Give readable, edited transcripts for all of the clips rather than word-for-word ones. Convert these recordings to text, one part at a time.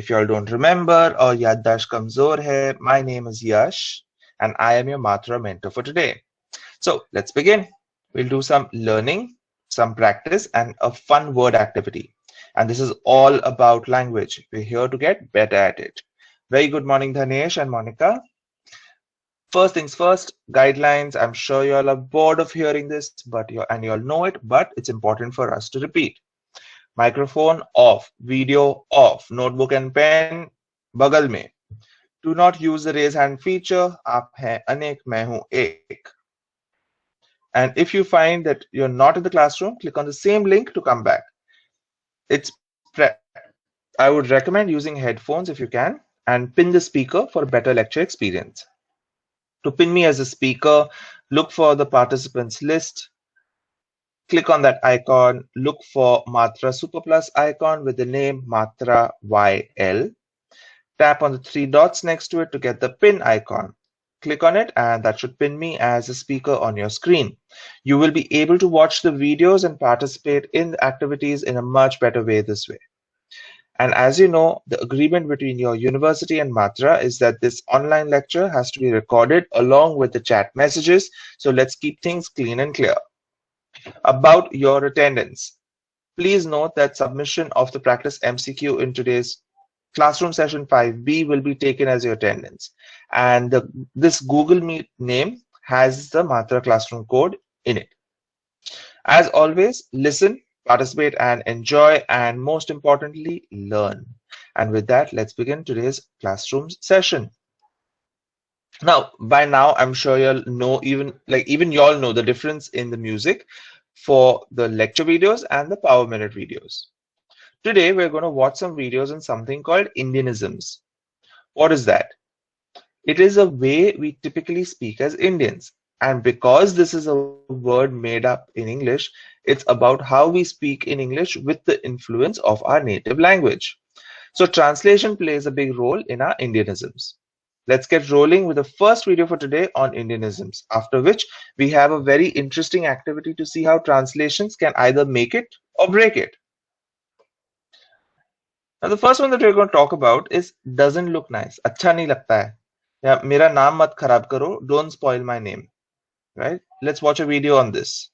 If y'all don't remember or yaddash kamzor hai, my name is Yash and I am your Matra mentor for today. So let's begin. We'll do some learning, some practice, and a fun word activity. And this is all about language. We're here to get better at it. Very good morning, Dhanesh and Monica. First things first, guidelines. I'm sure you all are bored of hearing this, but you all know it, but it's important for us to repeat. Microphone off, video off, notebook and pen बगल में. Do not use the raise hand feature. आप हैं अनेक, मैं हूं एक. And if you find that you're not in the classroom, click on the same link to come back. I would recommend using headphones if you can, and pin the speaker for a better lecture experience. To pin me as a speaker, look for the participants list. Click on that icon, look for Matra Super Plus icon with the name Matra YL. Tap on the three dots next to it to get the pin icon. Click on it and that should pin me as a speaker on your screen. You will be able to watch the videos and participate in the activities in a much better way this way. And as you know, the agreement between your university and Matra is that this online lecture has to be recorded along with the chat messages. So let's keep things clean and clear. About your attendance, please note that submission of the practice MCQ in today's Classroom Session 5B will be taken as your attendance. And this Google Meet name has the Matra Classroom code in it. As always, listen, participate, and enjoy, and most importantly, learn. And with that, let's begin today's classroom session. Now, by now, I'm sure you'll know, even y'all know the difference in the music for the lecture videos and the Power Minute videos. Today, we're going to watch some videos on something called Indianisms. What is that? It is a way we typically speak as Indians. And because this is a word made up in English, it's about how we speak in English with the influence of our native language. So translation plays a big role in our Indianisms. Let's get rolling with the first video for today on Indianisms, after which we have a very interesting activity to see how translations can either make it or break it. Now the first one that we're going to talk about is doesn't look nice. अच्छा नहीं लगता है. या मेरा नाम मत खराब करो. Don't spoil my name. Right? Let's watch a video on this.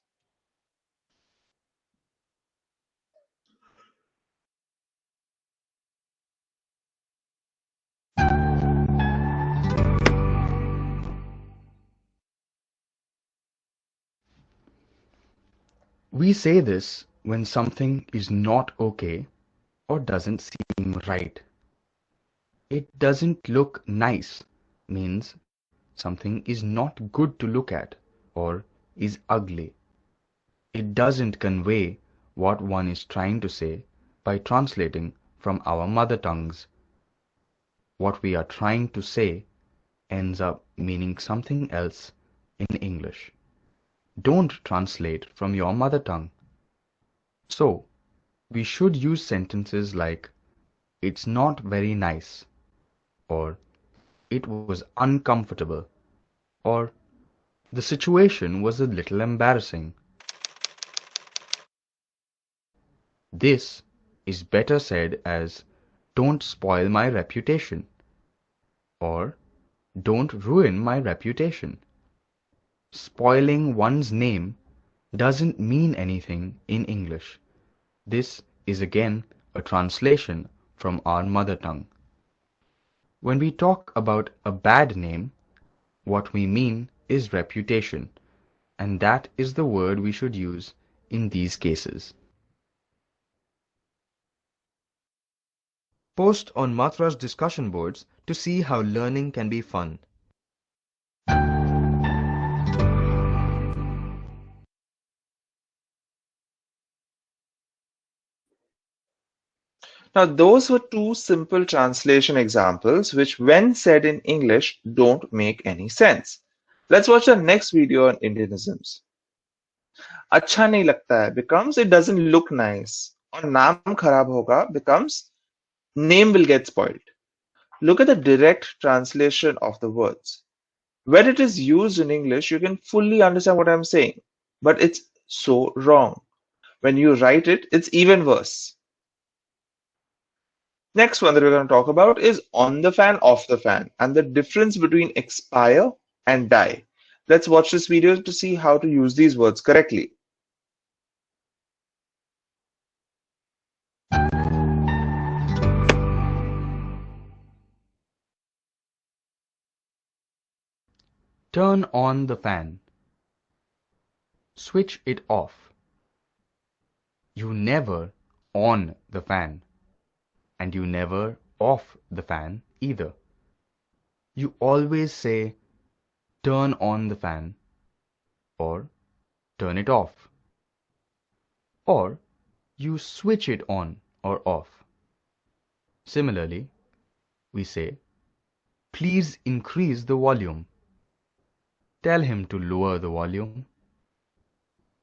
We say this when something is not okay or doesn't seem right. It doesn't look nice means something is not good to look at or is ugly. It doesn't convey what one is trying to say by translating from our mother tongues. What we are trying to say ends up meaning something else in English. Don't translate from your mother tongue. So, we should use sentences like, it's not very nice, or it was uncomfortable, or the situation was a little embarrassing. This is better said as, don't spoil my reputation, or don't ruin my reputation. Spoiling one's name doesn't mean anything in English. This is again a translation from our mother tongue. When we talk about a bad name, what we mean is reputation, and that is the word we should use in these cases. Post on Matra's discussion boards to see how learning can be fun. Now, those were two simple translation examples which, when said in English, don't make any sense. Let's watch the next video on Indianisms. अच्छा नहीं लगता है becomes it doesn't look nice. और नाम खराब होगा becomes name will get spoiled. Look at the direct translation of the words. When it is used in English, you can fully understand what I'm saying, but it's so wrong. When you write it, it's even worse. Next one that we're going to talk about is on the fan, off the fan, and the difference between expire and die. Let's watch this video to see how to use these words correctly. Turn on the fan. Switch it off. You never on the fan, and you never off the fan either. You always say turn on the fan or turn it off, or you switch it on or off. Similarly, we say please increase the volume. Tell him to lower the volume.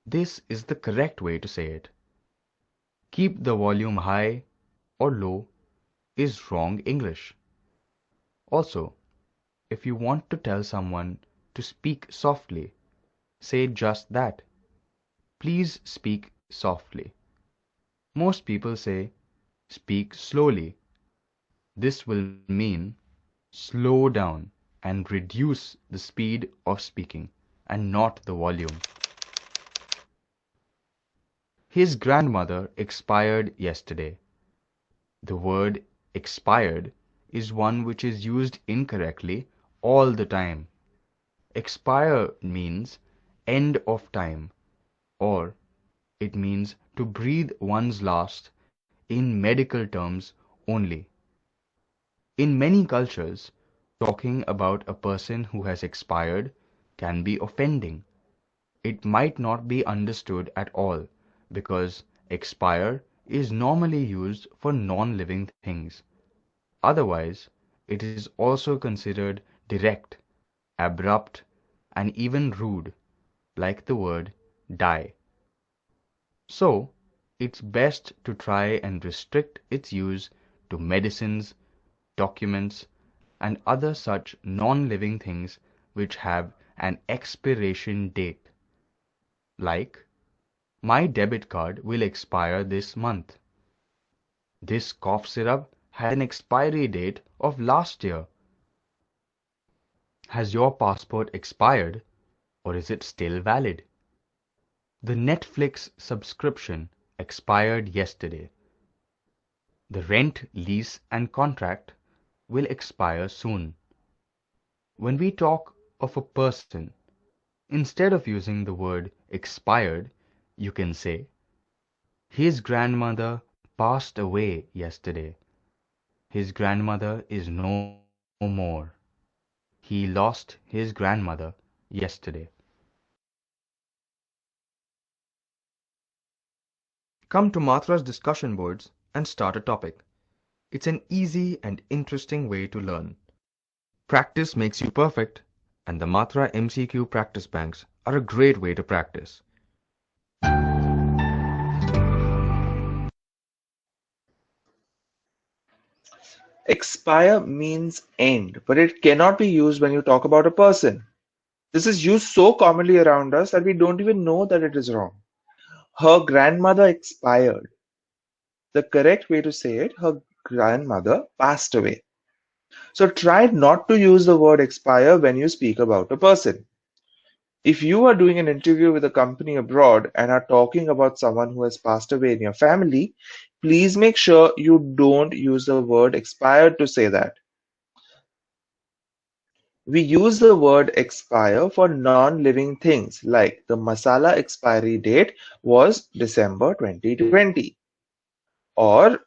This is the correct way to say it. Keep the volume high or low is wrong English. Also, if you want to tell someone to speak softly, say just that. Please speak softly. Most people say speak slowly. This will mean slow down and reduce the speed of speaking and not the volume. His grandmother expired yesterday. The word expired is one which is used incorrectly all the time. Expire means end of time, or it means to breathe one's last in medical terms only. In many cultures, talking about a person who has expired can be offending. It might not be understood at all because expire is normally used for non-living things. Otherwise, it is also considered direct, abrupt, and even rude, like the word die. So, it's best to try and restrict its use to medicines, documents, and other such non-living things which have an expiration date. Like, my debit card will expire this month. This cough syrup had an expiry date of last year. Has your passport expired, or is it still valid? The Netflix subscription expired yesterday. The rent, lease, and contract will expire soon. When we talk of a person, instead of using the word expired, you can say, his grandmother passed away yesterday. His grandmother is no more. He lost his grandmother yesterday. Come to Matra's discussion boards and start a topic. It's an easy and interesting way to learn. Practice makes you perfect, and the Matra MCQ practice banks are a great way to practice. Expire means end, but it cannot be used when you talk about a person. This is used so commonly around us that we don't even know that it is wrong. Her grandmother expired. The correct way to say it, her grandmother passed away. So try not to use the word expire when you speak about a person. If you are doing an interview with a company abroad and are talking about someone who has passed away in your family, please make sure you don't use the word expired to say that. We use the word expire for non-living things like the masala expiry date was December 2020. Or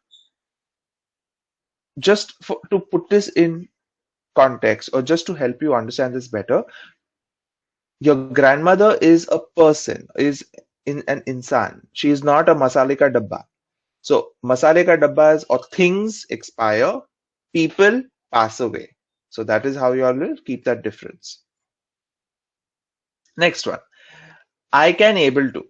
to put this in context or just to help you understand this better, your grandmother is a person, is in an insan. She is not a masale ka dabba. So masale ka dabba is or things expire, people pass away. So that is how you all will keep that difference. Next one. I can able to.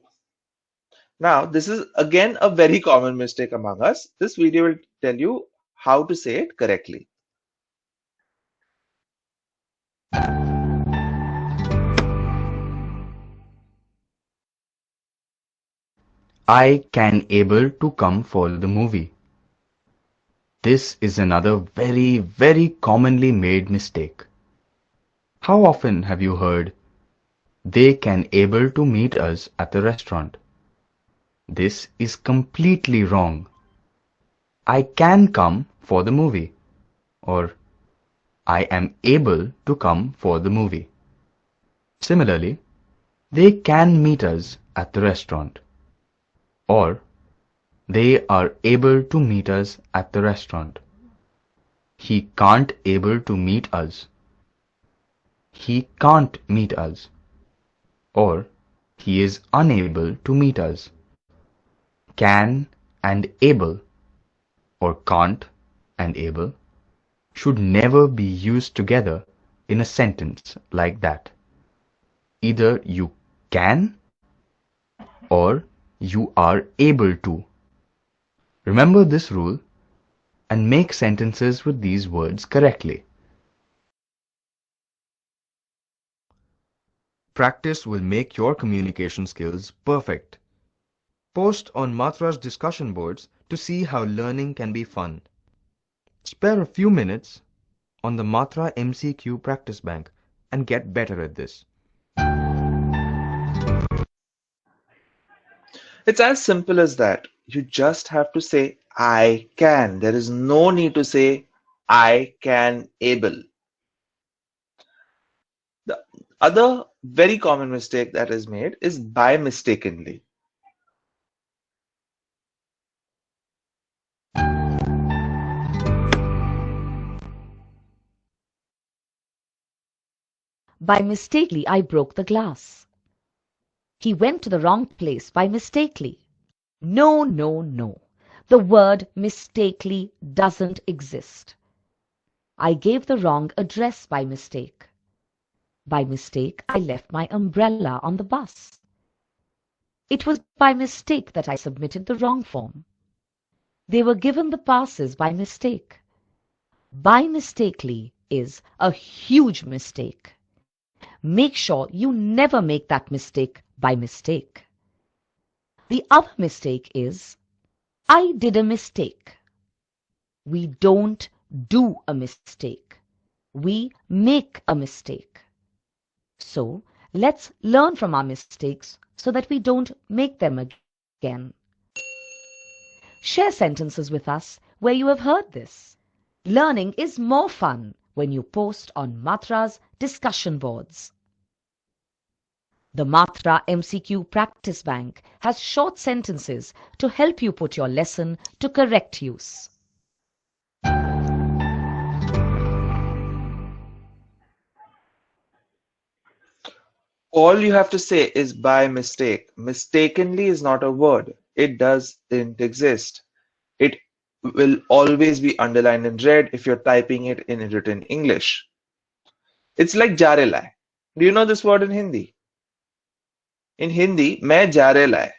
Now, this is again a very common mistake among us. This video will tell you how to say it correctly. I can able to come for the movie. This is another very, very commonly made mistake. How often have you heard, "They can able to meet us at the restaurant"? This is completely wrong. "I can come for the movie" or "I am able to come for the movie." Similarly, "They can meet us at the restaurant" or "They are able to meet us at the restaurant." "He can't able to meet us." "He can't meet us" or "He is unable to meet us." Can and able or can't and able should never be used together in a sentence like that. Either you can or you are able to. Remember this rule and make sentences with these words correctly. Practice will make your communication skills perfect. Post on Matra's discussion boards to see how learning can be fun. Spare a few minutes on the Matra MCQ practice bank and get better at this. It's as simple as that. You just have to say I can. There is no need to say I can able. The other very common mistake that is made is by mistakenly. By mistakenly, I broke the glass. He went to the wrong place by mistakenly. No, no, no. The word mistakenly doesn't exist. I gave the wrong address by mistake. By mistake, I left my umbrella on the bus. It was by mistake that I submitted the wrong form. They were given the passes by mistake. By mistakenly is a huge mistake. Make sure you never make that mistake by mistake. The other mistake is, I did a mistake. We don't do a mistake. We make a mistake. So let's learn from our mistakes so that we don't make them again. Share sentences with us where you have heard this. Learning is more fun when you post on Matra's discussion boards. The Matra MCQ Practice Bank has short sentences to help you put your lesson to correct use. All you have to say is by mistake. Mistakenly is not a word. It doesn't exist. It will always be underlined in red if you're typing it in written English. It's like jarela. Do you know this word in Hindi? In Hindi, मैं jarela hai.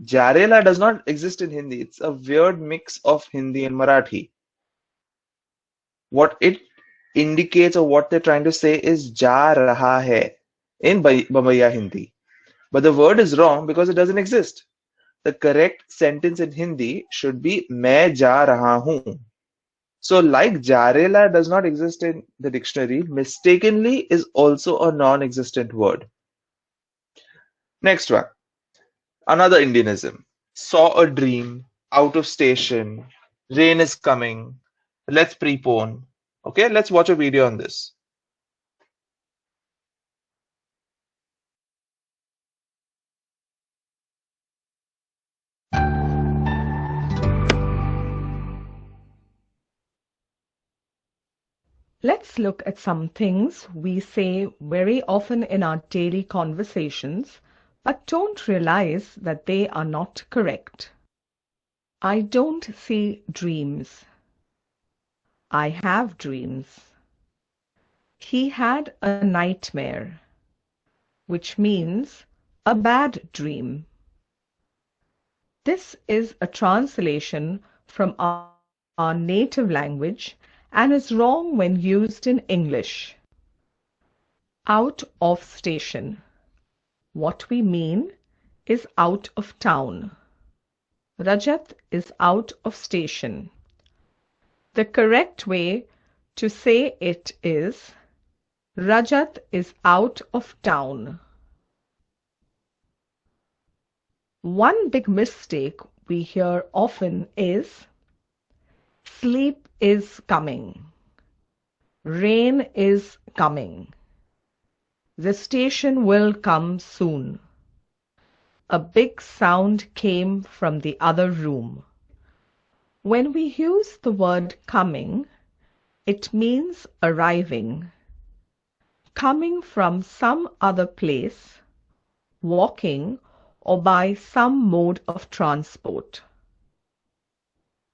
Jarela does not exist in Hindi. It's a weird mix of Hindi and Marathi. What it indicates or what they're trying to say is ja raha hai in Bambaiya Hindi. But the word is wrong because it doesn't exist. The correct sentence in Hindi should be मैं जा रहा हूँ. So like jarela does not exist in the dictionary, mistakenly is also a non-existent word. Next one. Another Indianism. Saw a dream, out of station, rain is coming, let's prepone. Okay, let's watch a video on this. Let's look at some things we say very often in our daily conversations, but don't realize that they are not correct. I don't see dreams. I have dreams. He had a nightmare, which means a bad dream. This is a translation from our native language and is wrong when used in English. Out of station. What we mean is out of town. Rajat is out of station. The correct way to say it is Rajat is out of town. One big mistake we hear often is sleep is coming. Rain is coming. The station will come soon. A big sound came from the other room. When we use the word coming, it means arriving, coming from some other place, walking, or by some mode of transport.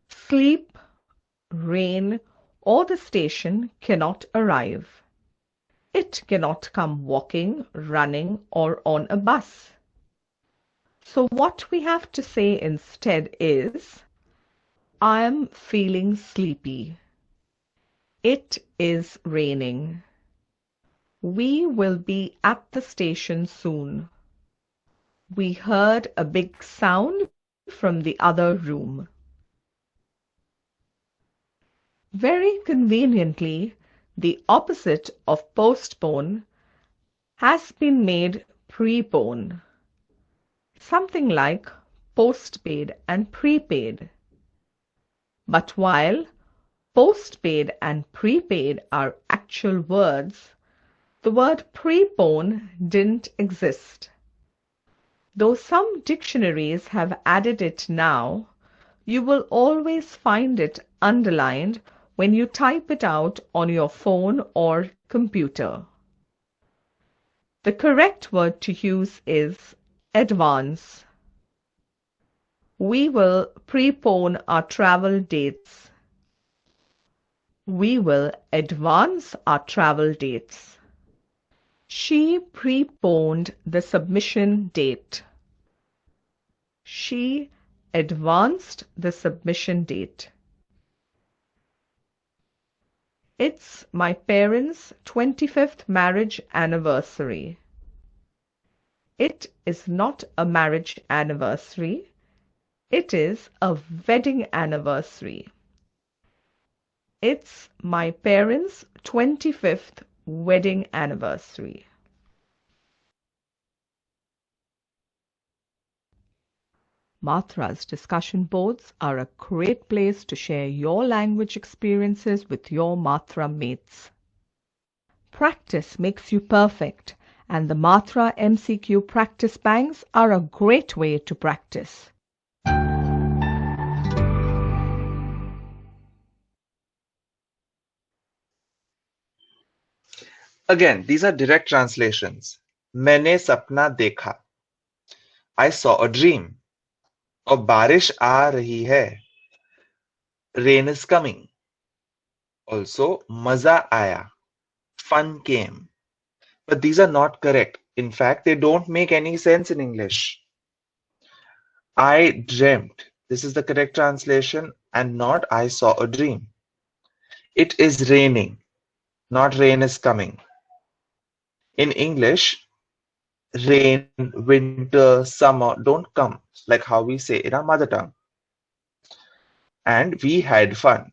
Sleep, rain, or the station cannot arrive. It cannot come walking, running, or on a bus. So what we have to say instead is, I am feeling sleepy. It is raining. We will be at the station soon. We heard a big sound from the other room. Very conveniently, the opposite of postpone has been made prepone, something like postpaid and prepaid. But while postpaid and prepaid are actual words, the word prepone didn't exist. Though some dictionaries have added it now, you will always find it underlined when you type it out on your phone or computer. The correct word to use is advance. We will prepone our travel dates. We will advance our travel dates. She preponed the submission date. She advanced the submission date. It's my parents' 25th marriage anniversary. It is not a marriage anniversary. It is a wedding anniversary. It's my parents' 25th wedding anniversary. Matra's discussion boards are a great place to share your language experiences with your Matra mates. Practice makes you perfect, and the Matra MCQ practice banks are a great way to practice. Again, these are direct translations. मैंने सपना देखा. I saw a dream. और बारिश आ रही है. Rain is coming. Also, मजा आया. Fun came. But these are not correct. In fact, they don't make any sense in English. I dreamt. This is the correct translation, and not I saw a dream. It is raining, not rain is coming. In English, rain, winter, summer don't come like how we say in our mother tongue. And we had fun.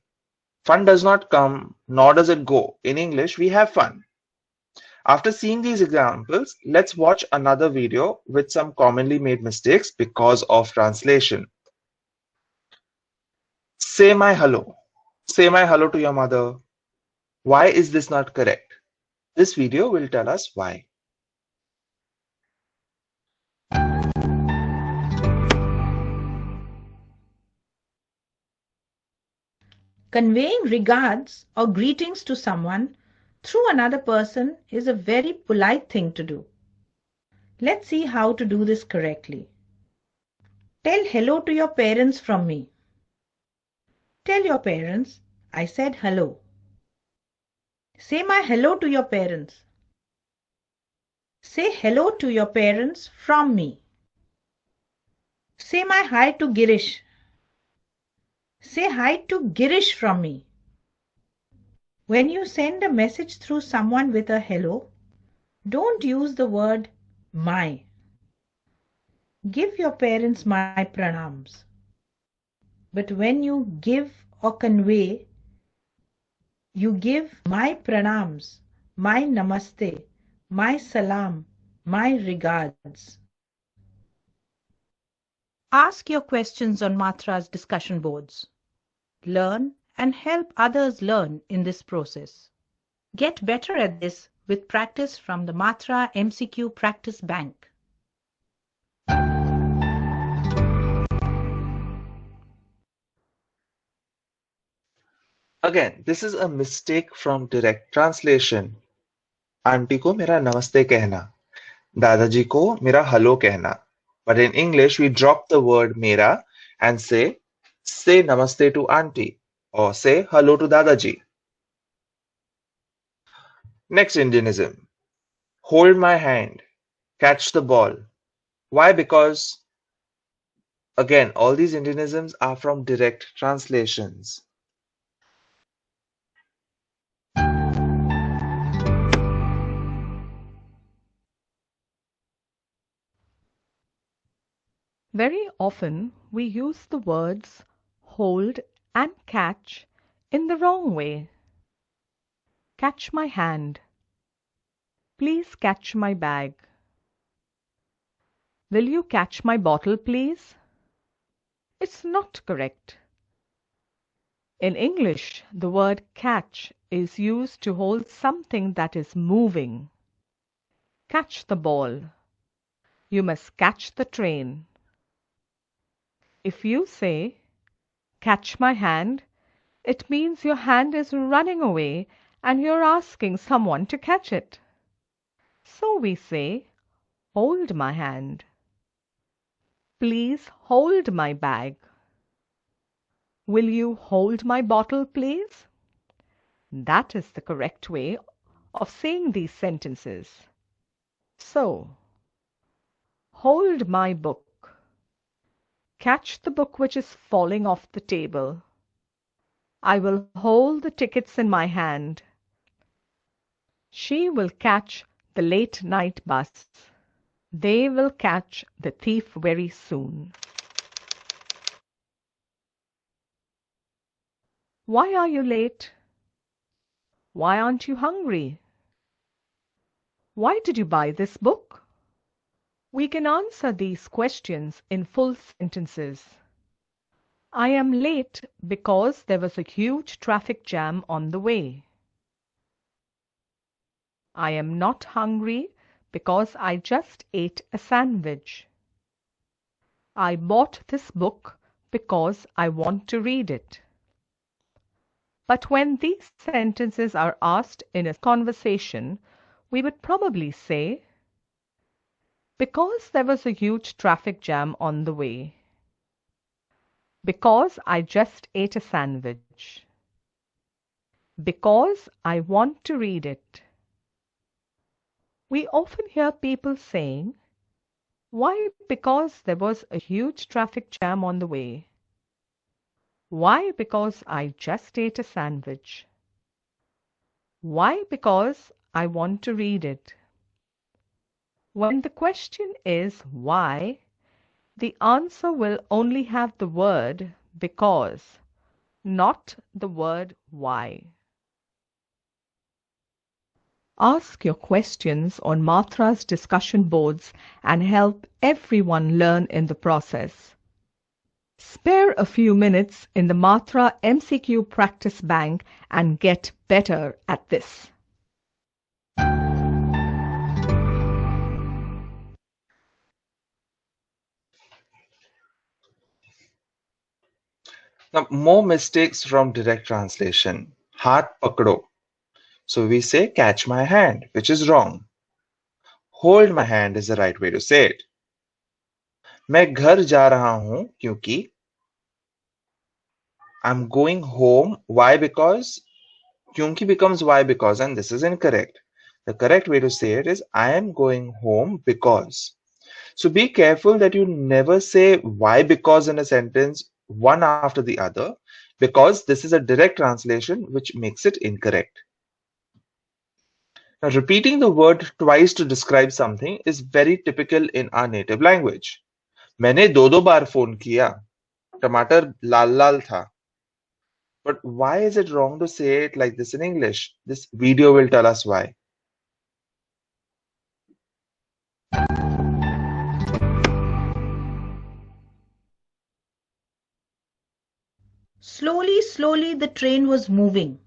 Fun does not come, nor does it go. In English, we have fun. After seeing these examples, let's watch another video with some commonly made mistakes because of translation. Say my hello. Say my hello to your mother. Why is this not correct? This video will tell us why. Conveying regards or greetings to someone through another person is a very polite thing to do. Let's see how to do this correctly. Tell hello to your parents from me. Tell your parents, I said hello. Say my hello to your parents. Say hello to your parents from me. Say my hi to Girish. Say hi to Girish from me. When you send a message through someone with a hello, don't use the word my. Give your parents my pranams. But when you give or convey, You give my pranams, my namaste, my salam, my regards. Ask your questions on Matra's discussion boards. Learn and help others learn in this process. Get better at this with practice from the Matra MCQ Practice Bank. Again, this is a mistake from direct translation. Aunty को मेरा नमस्ते कहना, दादाजी को मेरा hello कहना. But in English, we drop the word mera and say namaste to auntie or say hello to dadaji. Next Indianism. Hold my hand. Catch the ball. Why? Because, again, all these Indianisms are from direct translations. Very often we use the words hold and catch in the wrong way. Catch my hand. Please catch my bag. Will you catch my bottle, please? It's not correct. In English, the word catch is used to hold something that is moving. Catch the ball. You must catch the train. If you say, catch my hand, it means your hand is running away and you're asking someone to catch it. So we say, hold my hand. Please hold my bag. Will you hold my bottle, please? That is the correct way of saying these sentences. So, hold my book. Catch the book which is falling off the table. I will hold the tickets in my hand. She will catch the late night bus. They will catch the thief very soon. Why are you late? Why aren't you hungry? Why did you buy this book? We can answer these questions in full sentences. I am late because there was a huge traffic jam on the way. I am not hungry because I just ate a sandwich. I bought this book because I want to read it. But when these sentences are asked in a conversation, we would probably say, because there was a huge traffic jam on the way. Because I just ate a sandwich. Because I want to read it. We often hear people saying, why? Because there was a huge traffic jam on the way. Why? Because I just ate a sandwich. Why? Because I want to read it. When the question is why, the answer will only have the word because, not the word why. Ask your questions on Matra's discussion boards and help everyone learn in the process. Spare a few minutes in the Matra MCQ Practice Bank and get better at this. Now, more mistakes from direct translation. Haath pakdo. So we say catch my hand, which is wrong. Hold my hand is the right way to say it. मैं घर जा रहा हूं क्योंकि I'm going home. Why? Because kyunki becomes why because, and this is incorrect. The correct way to say it is I am going home because. So be careful that you never say why because in a sentence one after the other, because this is a direct translation which makes it incorrect. Now, repeating the word twice to describe something is very typical in our native language. मैंने दो बार phone किया. टमाटर लाल लाल था. But why is it wrong to say it like this in English? This video will tell us why. Slowly, slowly the train was moving.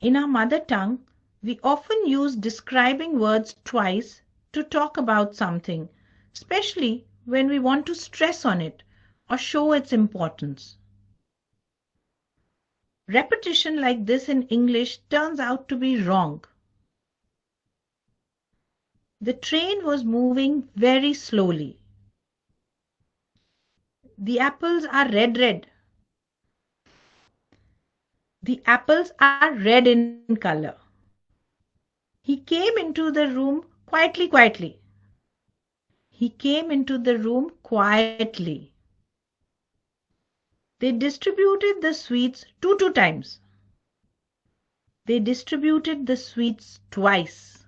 In our mother tongue, we often use describing words twice to talk about something, especially when we want to stress on it or show its importance. Repetition like this in English turns out to be wrong. The train was moving very slowly. The apples are red. The apples are red in color. He came into the room quietly. He came into the room quietly. They distributed the sweets two times. They distributed the sweets twice.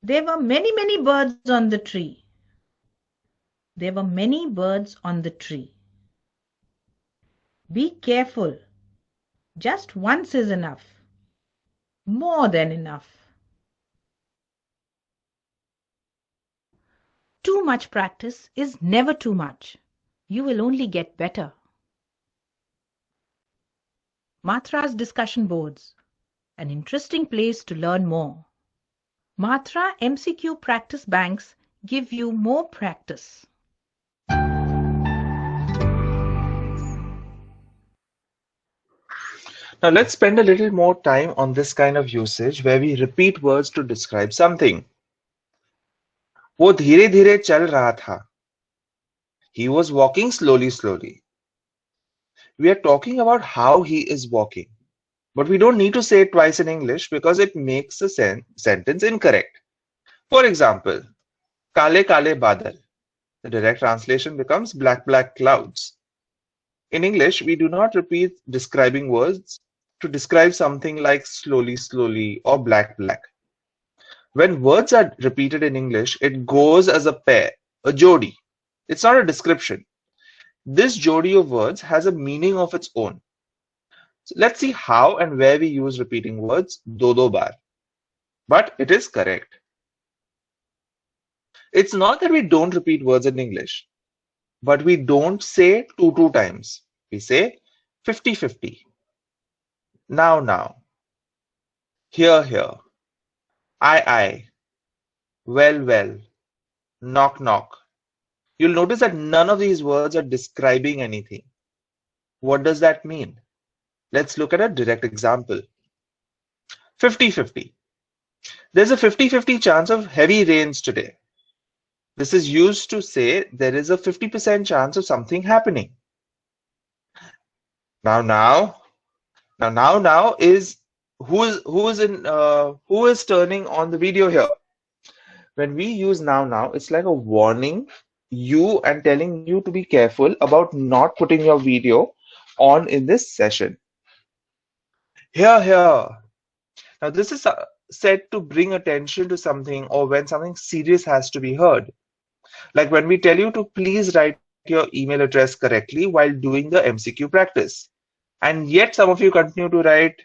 There were many birds on the tree. There were many birds on the tree. Be careful. Just once is enough. More than enough. Too much practice is never too much. You will only get better. Matra's discussion boards. An interesting place to learn more. Matra MCQ practice banks give you more practice. Now let's spend a little more time on this kind of usage where we repeat words to describe something. वो धीरे धीरे चल रहा था. He was walking slowly. We are talking about how he is walking. But we don't need to say it twice in English because it makes the sentence incorrect. For example, Kale kale badal. The direct translation becomes black clouds. In English, we do not repeat describing words to describe something like slowly or black. When words are repeated in English, it goes as a pair, a jodi. It's not a description. This jodi of words has a meaning of its own. So let's see how and where we use repeating words do bar. But it is correct. It's not that we don't repeat words in English, but we don't say two times. We say 50-50. Now. Here. I. Well. Knock. You'll notice that none of these words are describing anything. What does that mean? Let's look at a direct example. 50-50. There's a 50-50 chance of heavy rains today. This is used to say there is a 50% chance of something happening. Now is who is turning on the video here? When we use now, it's like a warning you and telling you to be careful about not putting your video on in this session. Here. Now this is said to bring attention to something or when something serious has to be heard. Like when we tell you to please write your email address correctly while doing the MCQ practice. And yet some of you continue to write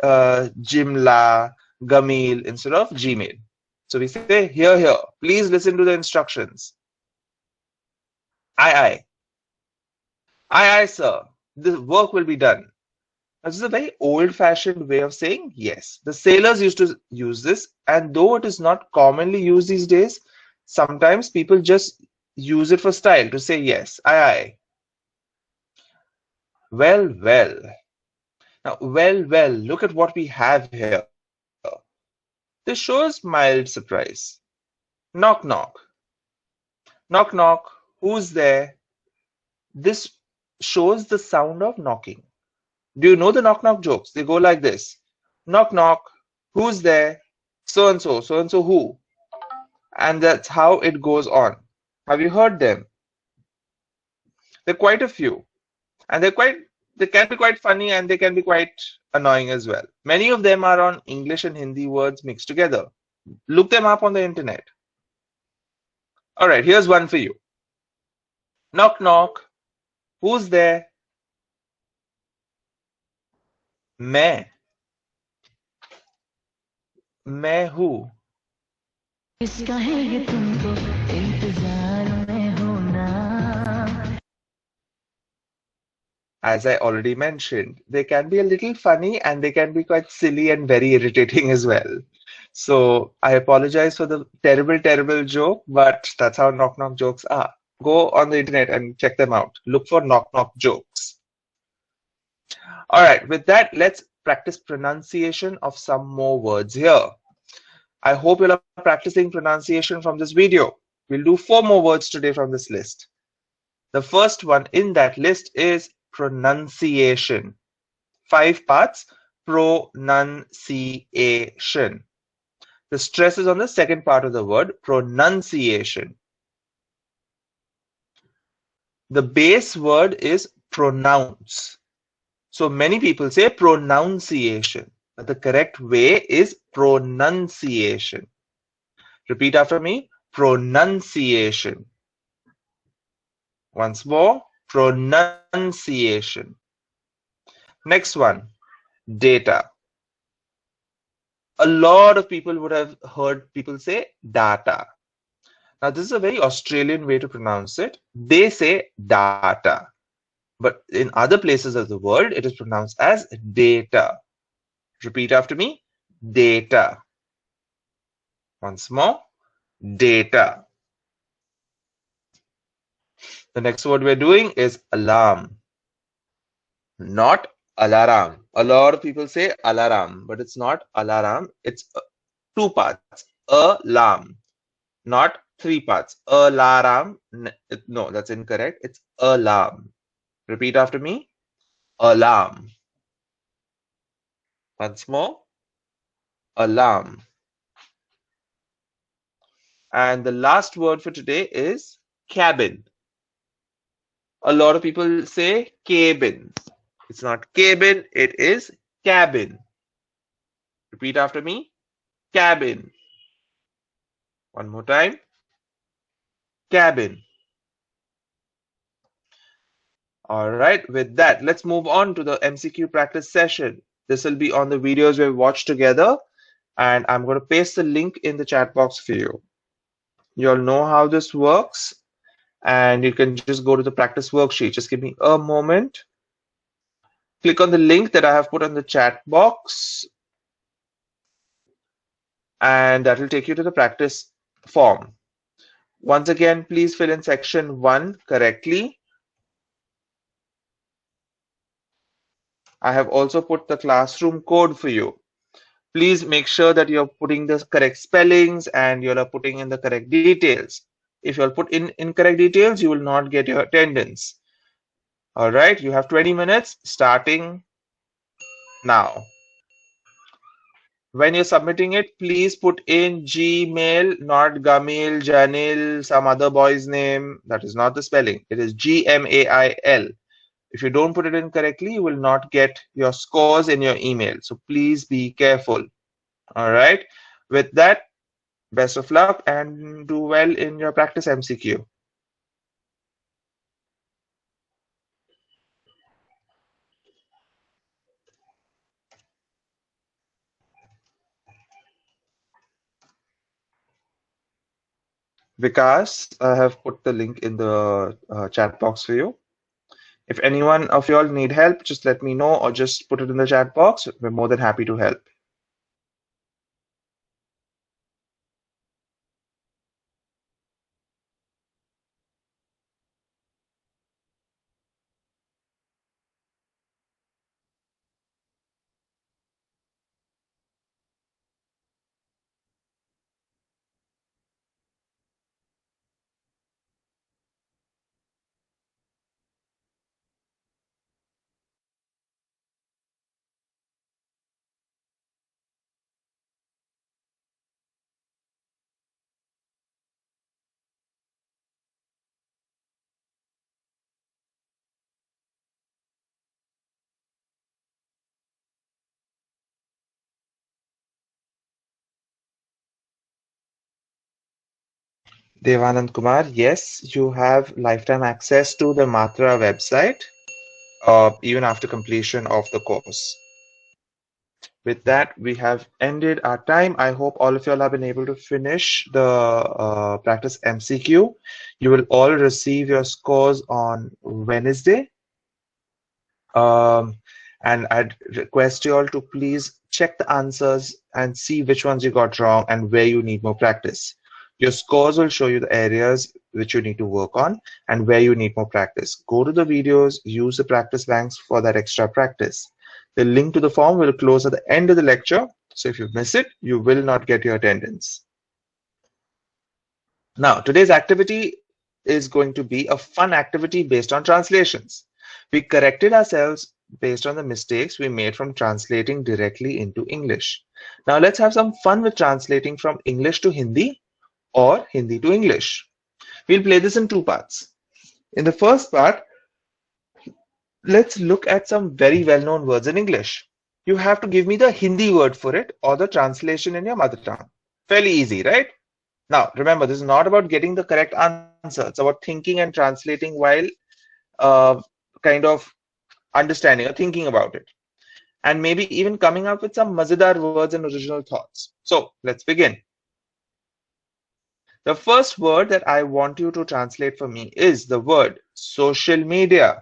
Jimla, Gamil instead of Gmail. So we say here. Please listen to the instructions. Aye, sir. The work will be done. This is a very old-fashioned way of saying yes. The sailors used to use this, and though it is not commonly used these days, sometimes people just use it for style to say yes. Aye. Well. Now, well, look at what we have here. This shows mild surprise. Knock. Who's there? This shows the sound of knocking. Do you know the knock jokes? They go like this. Knock. Who's there? So and so who? And that's how it goes on. Have you heard them? There are quite a few. And they can be quite funny and they can be quite annoying as well. Many of them are on English and Hindi words mixed together. Look them up on the internet. All right, here's one for you. Knock. Who's there? मैं हूँ. As I already mentioned, they can be a little funny and they can be quite silly and very irritating as well. So I apologize for the terrible, terrible joke, but that's how knock knock jokes are. Go on the internet and check them out. Look for knock knock jokes. All right, with that, let's practice pronunciation of some more words here. I hope you're practicing pronunciation from this video. We'll do 4 more words today from this list. The first one in that list is pronunciation. 5 parts, pronunciation. The stress is on the second part of the word, pronunciation. The base word is pronounce. So many people say pronunciation, but the correct way is pronunciation. Repeat after me, pronunciation. Once more, pronunciation. Next one, data. A lot of people would have heard people say data. Now, this is a very Australian way to pronounce it. They say data. But in other places of the world, it is pronounced as data. Repeat after me, data. Once more, data. The next word we're doing is alarm, not alarm. A lot of people say alarm, but it's not alarm. It's 2 parts. Alarm, not 3 parts. Alarm. No, that's incorrect. It's alarm. Repeat after me. Alarm. Once more. Alarm. And the last word for today is cabin. A lot of people say cabin. It's not cabin, it is cabin. Repeat after me. Cabin. One more time. Cabin. All right, with that, let's move on to the MCQ practice session. This will be on the videos we've watched together, and I'm going to paste the link in the chat box for you. You all know how this works, and you can just go to the practice worksheet. Just give me a moment. Click on the link that I have put on the chat box, and that will take you to the practice form. Once again, please fill in section 1 correctly. I have also put the classroom code for you. Please make sure that you're putting the correct spellings and you're putting in the correct details. If you'll put in incorrect details, you will not get your attendance. All right, you have 20 minutes starting now. When you're submitting it, please put in Gmail, not Gamil, Janil, some other boy's name. That is not the spelling. It is Gmail. If you don't put it in correctly, you will not get your scores in your email. So please be careful. All right. With that, best of luck and do well in your practice MCQ. Vikas, I have put the link in the chat box for you. If anyone of you all need help, just let me know or just put it in the chat box. We're more than happy to help. Devanand Kumar, yes, you have lifetime access to the Matra website, even after completion of the course. With that, we have ended our time. I hope all of y'all have been able to finish the practice MCQ. You will all receive your scores on Wednesday. And I'd request you all to please check the answers and see which ones you got wrong and where you need more practice. Your scores will show you the areas which you need to work on and where you need more practice. Go to the videos, use the practice banks for that extra practice. The link to the form will close at the end of the lecture. So if you miss it, you will not get your attendance. Now, today's activity is going to be a fun activity based on translations. We corrected ourselves based on the mistakes we made from translating directly into English. Now let's have some fun with translating from English to Hindi or Hindi to English. We'll play this in two parts. In the first part, let's look at some very well-known words in English. You have to give me the Hindi word for it or the translation in your mother tongue. Fairly easy, right? Now, remember, this is not about getting the correct answer. It's about thinking and translating while kind of understanding or thinking about it. And maybe even coming up with some mazedar words and original thoughts. So, let's begin. The first word that I want you to translate for me is the word social media.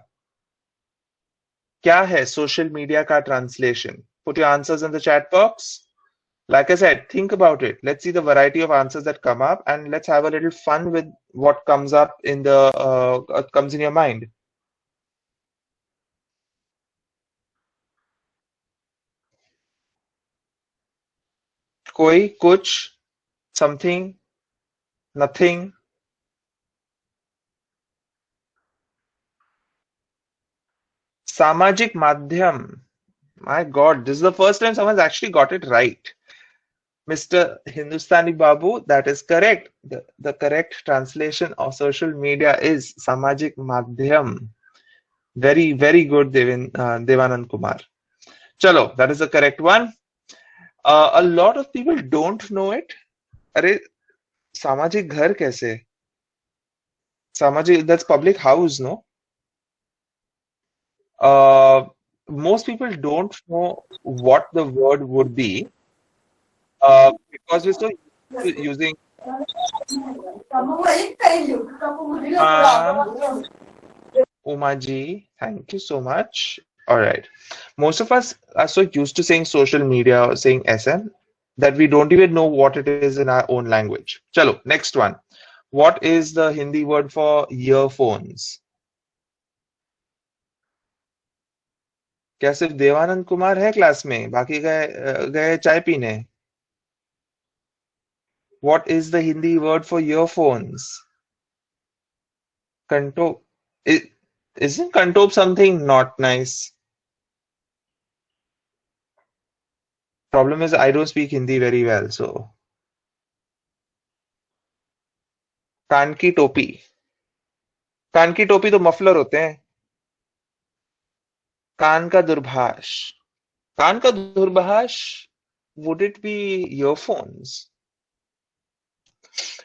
क्या है social media का translation? Put your answers in the chat box. Like I said, think about it. Let's see the variety of answers that come up, and let's have a little fun with what comes up in the comes in your mind. Koi, kuch, something, nothing. Samajik madhyam. My God, this is the first time someone's actually got it right. Mr. Hindustani Babu, that is correct. The correct translation of social media is Samajik Madhyam. Very, very good, Devanand Kumar. Chalo, that is the correct one. A lot of people don't know it. Arey, Samajik Ghar kaise? Samajik, that's public house, no? Most people don't know what the word would be. Because we're still using Umaji, thank you so much. All right. Most of us are so used to saying social media or saying SM that we don't even know what it is in our own language. Chalo, next one. What is the Hindi word for earphones? क्या सिर्फ देवानंद कुमार है class में? बाकी गए चाय पीने? What is the Hindi word for earphones? Kanto. Isn't Kantob something not nice? Problem is I don't speak Hindi very well, so. कान की टोपी. कान की टोपी तो मफलर होते हैं. कान का दूरभाष. कान का दूरभाष. Would it be earphones?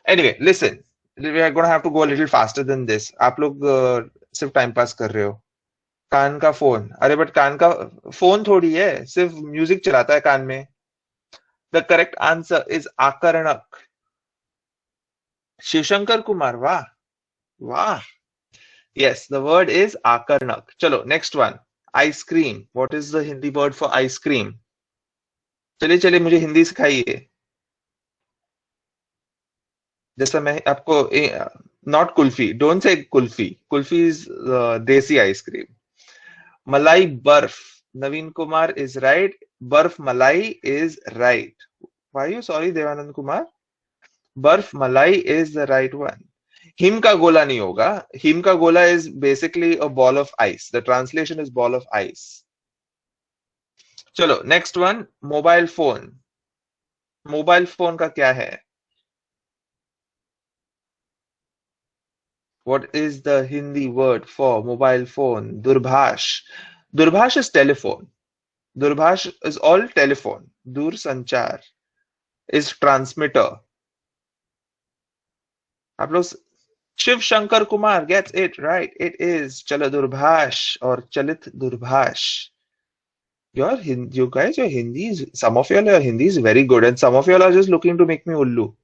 Anyway, listen. We are going to have to go a little faster than this. आप लोग सिर्फ टाइम पास कर रहे हो. कान का फोन. अरे बट कान का फोन थोड़ी है, सिर्फ म्यूजिक चलाता है कान में. The correct answer is आकर्णक. Shivshankar Kumar, वाह वाह. Yes, the word is आकर्णक. चलो, next one. Ice cream. What is the Hindi word for ice cream? चलिए चलिए मुझे हिंदी सिखाइए. जैसा मैं आपको not kulfi. Don't say kulfi. Kulfi is desi ice cream. Malai barf. Naveen Kumar is right. Barf malai is right. Why are you sorry, Devanand Kumar? Barf malai is the right one. Him ka gola nahi hoga. Him ka gola is basically a ball of ice. The translation is ball of ice. Chalo, next one. Mobile phone. Mobile phone ka kya hai? What is the Hindi word for mobile phone? Durbhash. Durbhash is telephone. Durbhash is all telephone. Dur sanchar is transmitter. आप लोग Shiv Shankar Kumar gets it right. It is Chala Durbhash or Chalit Durbhash. You guys, your Hindi is, some of y'all, your Hindi is very good, and some of y'all are just looking to make me ullu.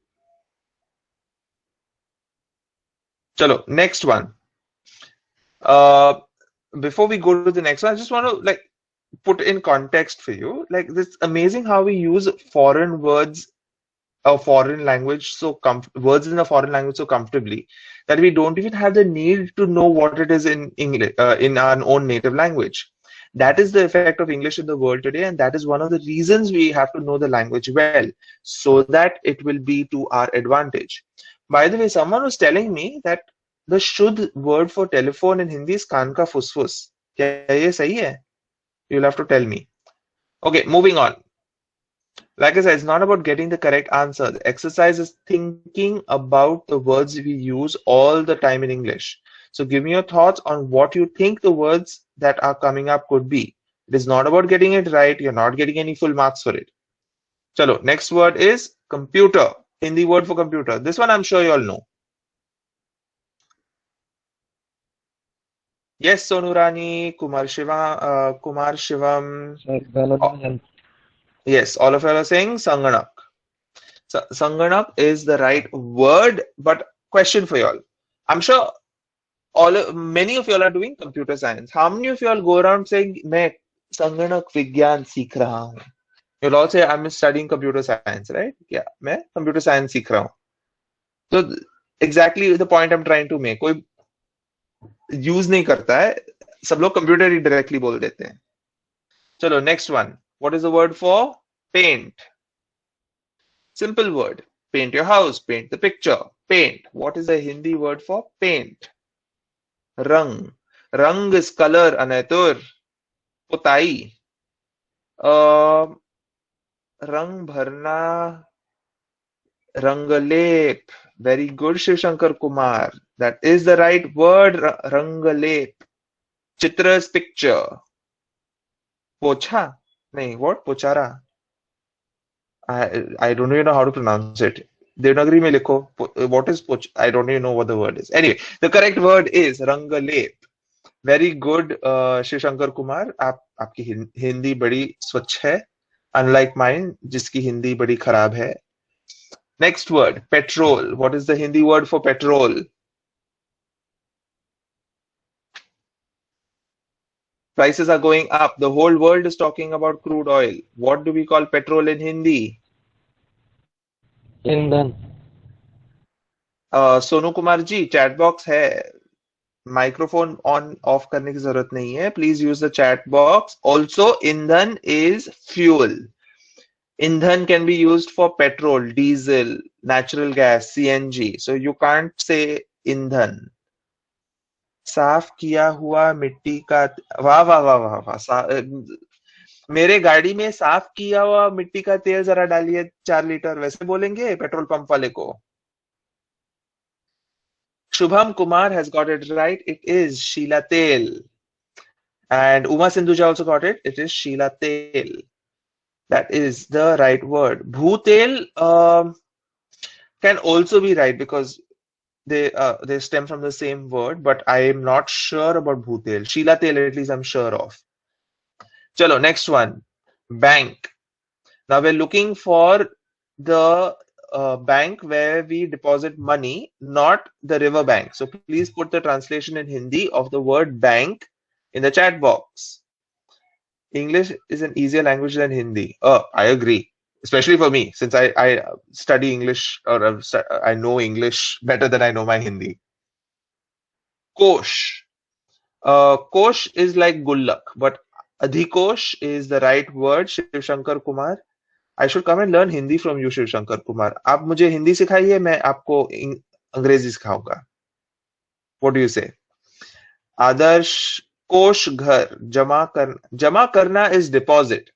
Chalo, next one. Before we go to the next one, I just want to like put in context for you. Like, it's amazing how we use foreign words, a foreign language, words in a foreign language so comfortably that we don't even have the need to know what it is in English, in our own native language. That is the effect of English in the world today, and that is one of the reasons we have to know the language well, so that it will be to our advantage. By the way, someone was telling me that the Shuddh word for telephone in Hindi is kaan ka fusfus. Kya ye sahi hai? You'll have to tell me. Okay, moving on. Like I said, it's not about getting the correct answer. The exercise is thinking about the words we use all the time in English. So give me your thoughts on what you think the words that are coming up could be. It is not about getting it right. You're not getting any full marks for it. Chalo, next word is computer. Hindi word for computer. This one I'm sure you all know. Yes, Sonurani, Kumar Shivam. Yes, all of you are saying Sanganak. So, Sanganak is the right word, but question for y'all. I'm sure many of y'all are doing computer science. How many of y'all go around saying, मैं संगणक विज्ञान सीख रहा हूँ? You'll all say, I'm studying computer science, right? Yeah, मैं computer science सीख रहा हूँ. So, exactly the point I'm trying to make. कोई use नहीं करता है. सब लोग computer ही directly बोल देते हैं. चलो, next one. What is the word for paint? Simple word. Paint your house, paint the picture. Paint. What is the Hindi word for paint? Rang. Rang is color, Anatur. Putai. Rang bharna. Rangalep. Very good, Shiv Shankar Kumar. That is the right word, Rangalep. Chitra's picture. Pocha. Nahi, what? Pochara. I don't even know how to pronounce it. Devanagari mein likho. What is poch? I don't even know what the word is. Anyway, the correct word is Rangalep. Very good, Shiv Shankar Kumar. आपकी हिंदी बड़ी स्वच्छ है, unlike mine, जिसकी हिंदी बड़ी खराब है. Next word, petrol. What is the Hindi word for petrol? Prices are going up. The whole world is talking about crude oil. What do we call petrol in Hindi? ईंधन. Sonu Kumar ji, chat box है. Microphone on off करने की जरूरत नहीं है. Please use the chat box. Also ईंधन is fuel. Indhan can be used for petrol, diesel, natural gas, CNG. So you can't say Indhan. साफ किया हुआ मिट्टी का. वाह वाह वाह वाह वाह. मेरे गाड़ी में साफ किया हुआ मिट्टी का तेल जरा डालिए 4 लीटर. वैसे बोलेंगे पेट्रोल पंप वाले को. Shubham Kumar has got it right. It is Sheila Tel. And Uma Sindhuja also got it. It is Sheila Tel. That is the right word. Bhutel can also be right because they stem from the same word, but I am not sure about Bhutel. Sheila Tel, at least I'm sure of. Chalo, next one. Bank. Now we're looking for the bank where we deposit money, not the river bank. So please put the translation in Hindi of the word bank in the chat box. English is an easier language than Hindi. I agree. Especially for me, since I study English, or I know English better than I know my Hindi. Kosh. Kosh is like Gullak, but Adhikosh is the right word, Shiv Shankar Kumar. I should come and learn Hindi from you, Shiv Shankar Kumar. आप मुझे हिंदी सिखाइए, मैं आपको अंग्रेजी सिखाऊंगा. What do you say? आदर्श. कोष घर. जमा करना is deposit.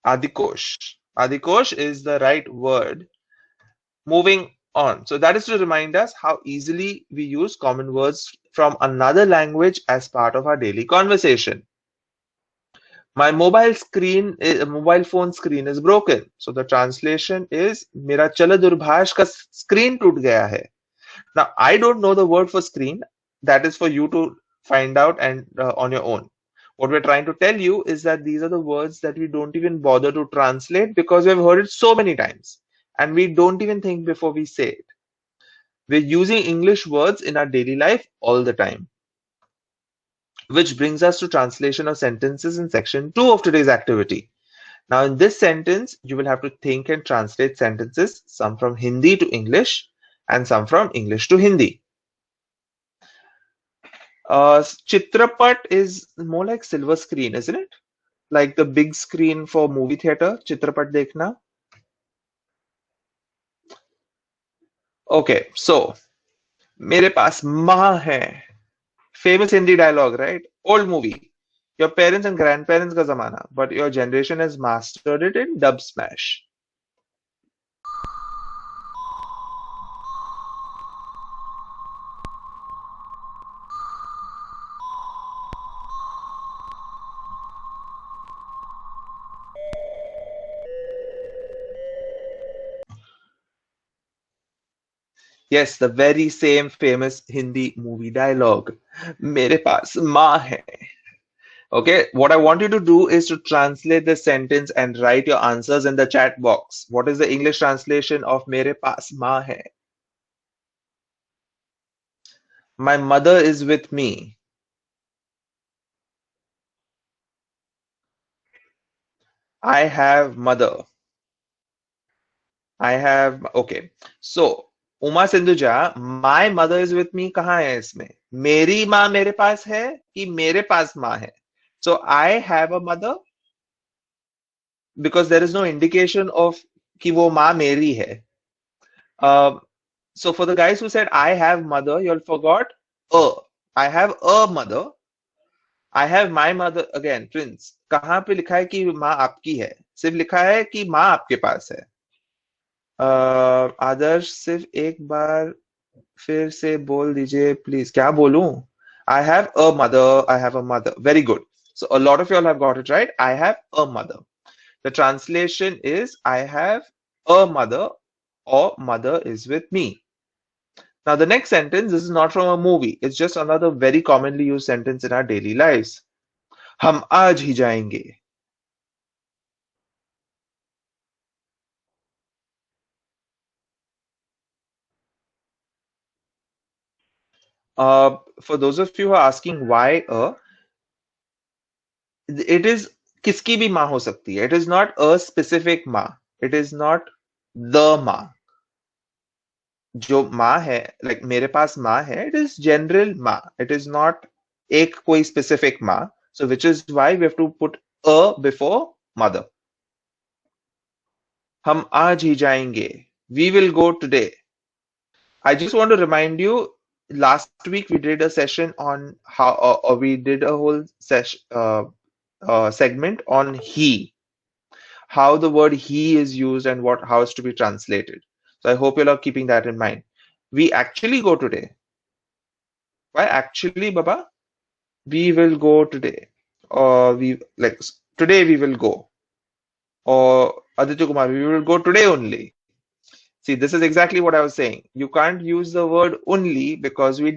Adhikosh. Adhikosh is the right word. Moving on. So that is to remind us how easily we use common words from another language as part of our daily conversation. My mobile phone screen is broken. So the translation is मेरा चल दूरभाष का screen टूट गया है. Now I don't know the word for screen. That is for you to find out and on your own. What we're trying to tell you is that these are the words that we don't even bother to translate because we've heard it so many times and we don't even think before we say it. We're using English words in our daily life all the time. Which brings us to translation of sentences in section 2 of today's activity. Now, in this sentence, you will have to think and translate sentences, some from Hindi to English and some from English to Hindi. Chitrapat is more like silver screen, isn't it? Like the big screen for movie theater, Chitrapat dekhna. Okay, so मेरे पास माँ है. Famous Hindi dialogue, right? Old movie. Your parents and grandparents ka zamana, but your generation has mastered it in dub smash. Yes, the very same famous Hindi movie dialogue. मेरे पास माँ है. Okay, what I want you to do is to translate the sentence and write your answers in the chat box. What is the English translation of मेरे पास माँ है? My mother is with me. I have mother. I have, okay. So, Uma Sindhuja, my mother is with me कहाँ है इसमें? मेरी माँ मेरे पास है कि मेरे पास माँ है? So, I have a mother because there is no indication of कि वो माँ मेरी है. So, for the guys who said I have mother, you all forgot a. I have a mother. I have my mother. Again, Prince, कहाँ पे लिखा है कि माँ आपकी है? सिर्फ लिखा है कि माँ आपके पास है. आदर्श सिर्फ एक बार फिर से बोल दीजिए प्लीज. क्या बोलूं? I have a mother. I have a mother. Very good. So a lot of y'all have got it right. I have a mother. The translation is I have a mother or mother is with me. Now the next sentence, this is not from a movie. It's just another very commonly used sentence in our daily lives. हम आज ही जाएंगे. For those of you who are asking why it is किसकी भी माँ हो सकती है. It is not a specific माँ. It is not the माँ. जो माँ है, like मेरे पास माँ है, it is general माँ. It is not एक कोई specific माँ. So which is why we have to put a before mother. हम आज ही जाएंगे. We will go today. I just want to remind you, last week we did a session on how, or we did a whole session, segment on he, how the word he is used and how it's to be translated. So I hope you are keeping that in mind. We actually go today. Why actually, Baba? We will go today. Or today we will go. Or Aditya Kumar, we will go today only. See, this is exactly what I was saying. You can't use the word only because we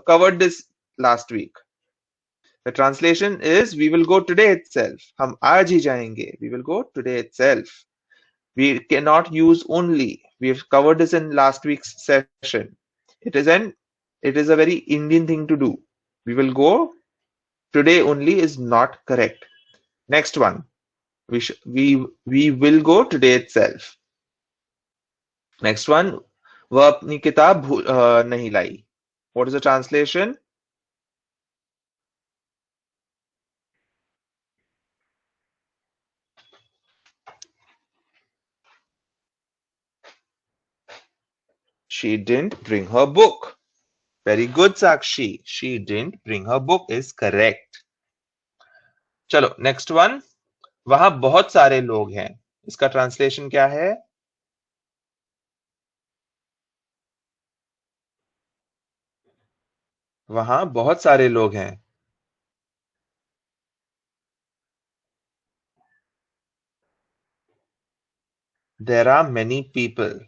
covered this last week. The translation is we will go today itself. हम आज ही जाएंगे. We will go today itself. We cannot use only. We have covered this in last week's session. It is a very Indian thing to do. We will go today only is not correct. Next one. We will go today itself. Next one. वह अपनी किताब नहीं लाई. What is the translation? She didn't bring her book. Very good, Sakshi. She didn't bring her book is correct. चलो, next one. वहां बहुत सारे लोग हैं. इसका translation क्या है? वहां बहुत सारे लोग हैं. There are many people.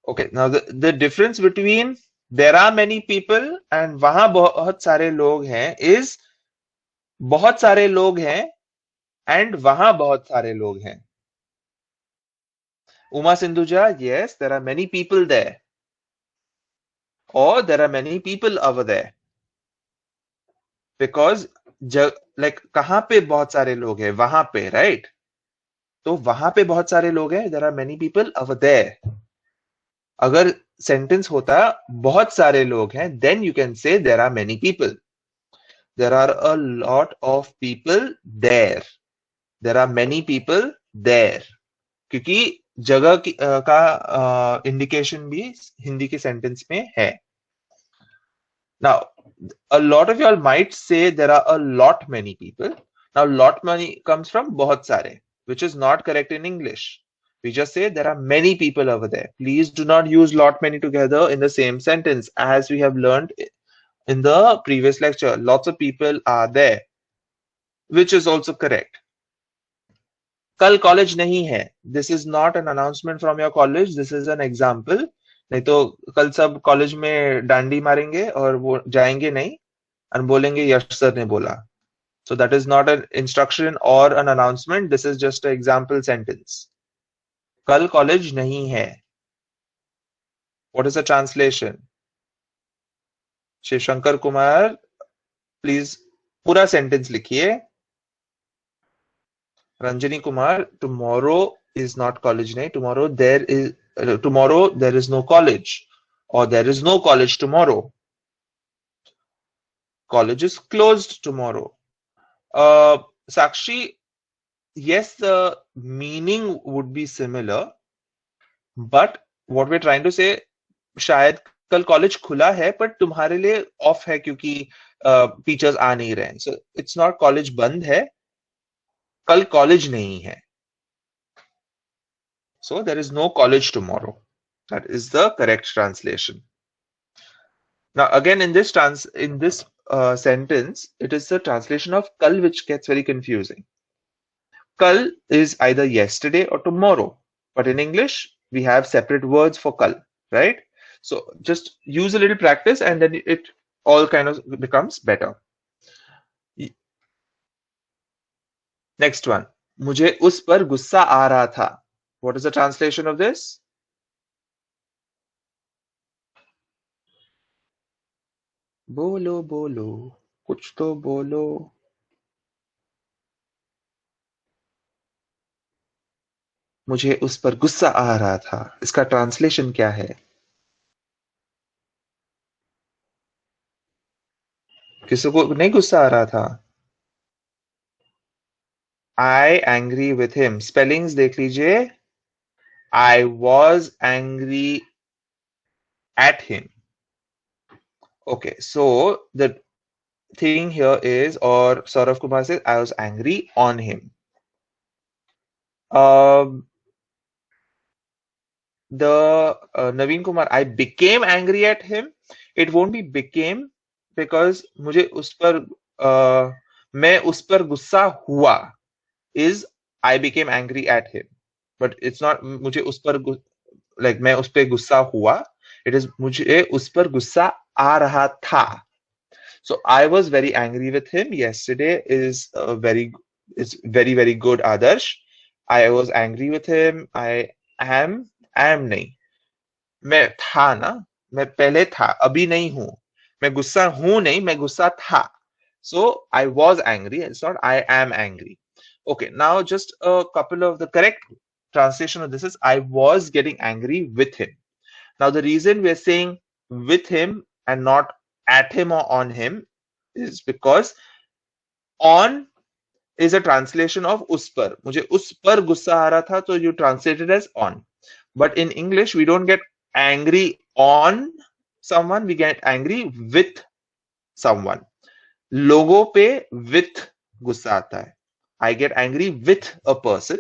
Okay, now the difference between there are many people and वहां बहुत सारे लोग हैं is बहुत सारे लोग हैं and वहां बहुत सारे लोग हैं. Uma Sindhuja, yes, there are many people there. Or there are many people over there. Because like कहां पे बहुत सारे लोग हैं? वहां पे, right? तो वहां पे बहुत सारे लोग हैं. There are many people over there. अगर सेंटेंस होता बहुत सारे लोग हैं, then you can say there are many people. There are a lot of people there. There are many people there. क्योंकि जगह का इंडिकेशन भी हिंदी के सेंटेंस में है. Now, a lot of y'all might say there are a lot many people. Now, lot many comes from बहुत सारे, which is not correct in English. We just say there are many people over there. Please do not use lot many together in the same sentence, as we have learned in the previous lecture. Lots of people are there, which is also correct. कल college नहीं है. This is not an announcement from your college. This is an example. नहीं तो कल सब college में डांडी मारेंगे और वो जाएंगे नहीं और बोलेंगे यश सर ने बोला. So that is not an instruction or an announcement. This is just an example sentence. कल कॉलेज नहीं है. What is the translation? Shivshankar Kumar, please पूरा सेंटेंस लिखिए. Ranjani Kumar, tomorrow is not college day. Tomorrow there is no college, or there is no college tomorrow. College is closed tomorrow. Sakshi, yes, the meaning would be similar, but what we're trying to say, शायद कल college खुला है पर तुम्हारे लिए of है क्योंकि teachers आ नहीं रहे. So it's not कॉलेज बंद है, कल कॉलेज नहीं है. So there is no college tomorrow. That is the correct translation. Now again in this sentence, it is the translation of kal which gets very confusing. Kal is either yesterday or tomorrow, but in English we have separate words for kal, right? So just use a little practice and then it all kind of becomes better. Next one. मुझे उस पर गुस्सा आ रहा था. What is the translation of this? बोलो बोलो, कुछ तो बोलो. मुझे उस पर गुस्सा आ रहा था. इसका ट्रांसलेशन क्या है? किसी को नहीं गुस्सा आ रहा था? I angry with him. Spellings देख लीजिए. I was angry at him. Okay, so the thing here is, or Saurav Kumar says, I was angry on him. Naveen Kumar, I became angry at him. It won't be became because मुझे उस पर मैं उस पर गुस्सा हुआ is I became angry at him, but it's not मुझे उस पर like मैं उस पे गुस्सा हुआ. It is मुझे उस पर गुस्सा आ रहा था. So I was very angry with him yesterday is very very good. Adarsh, I was angry with him. I am नहीं. मैं था ना, मैं पहले था, अभी नहीं हूं. मैं गुस्सा हूं नहीं, मैं गुस्सा था. So I was angry. It's not I am angry. Okay, now just a couple of the correct translation of this is I was getting angry with him. Now the reason we're saying with him and not at him or on him is because on is a translation of उस पर. मुझे उस पर गुस्सा आ रहा था, so you translate it as on. But in English we don't get angry on someone, we get angry with someone. लोगों पे with गुस्सा आता है. I get angry with a person.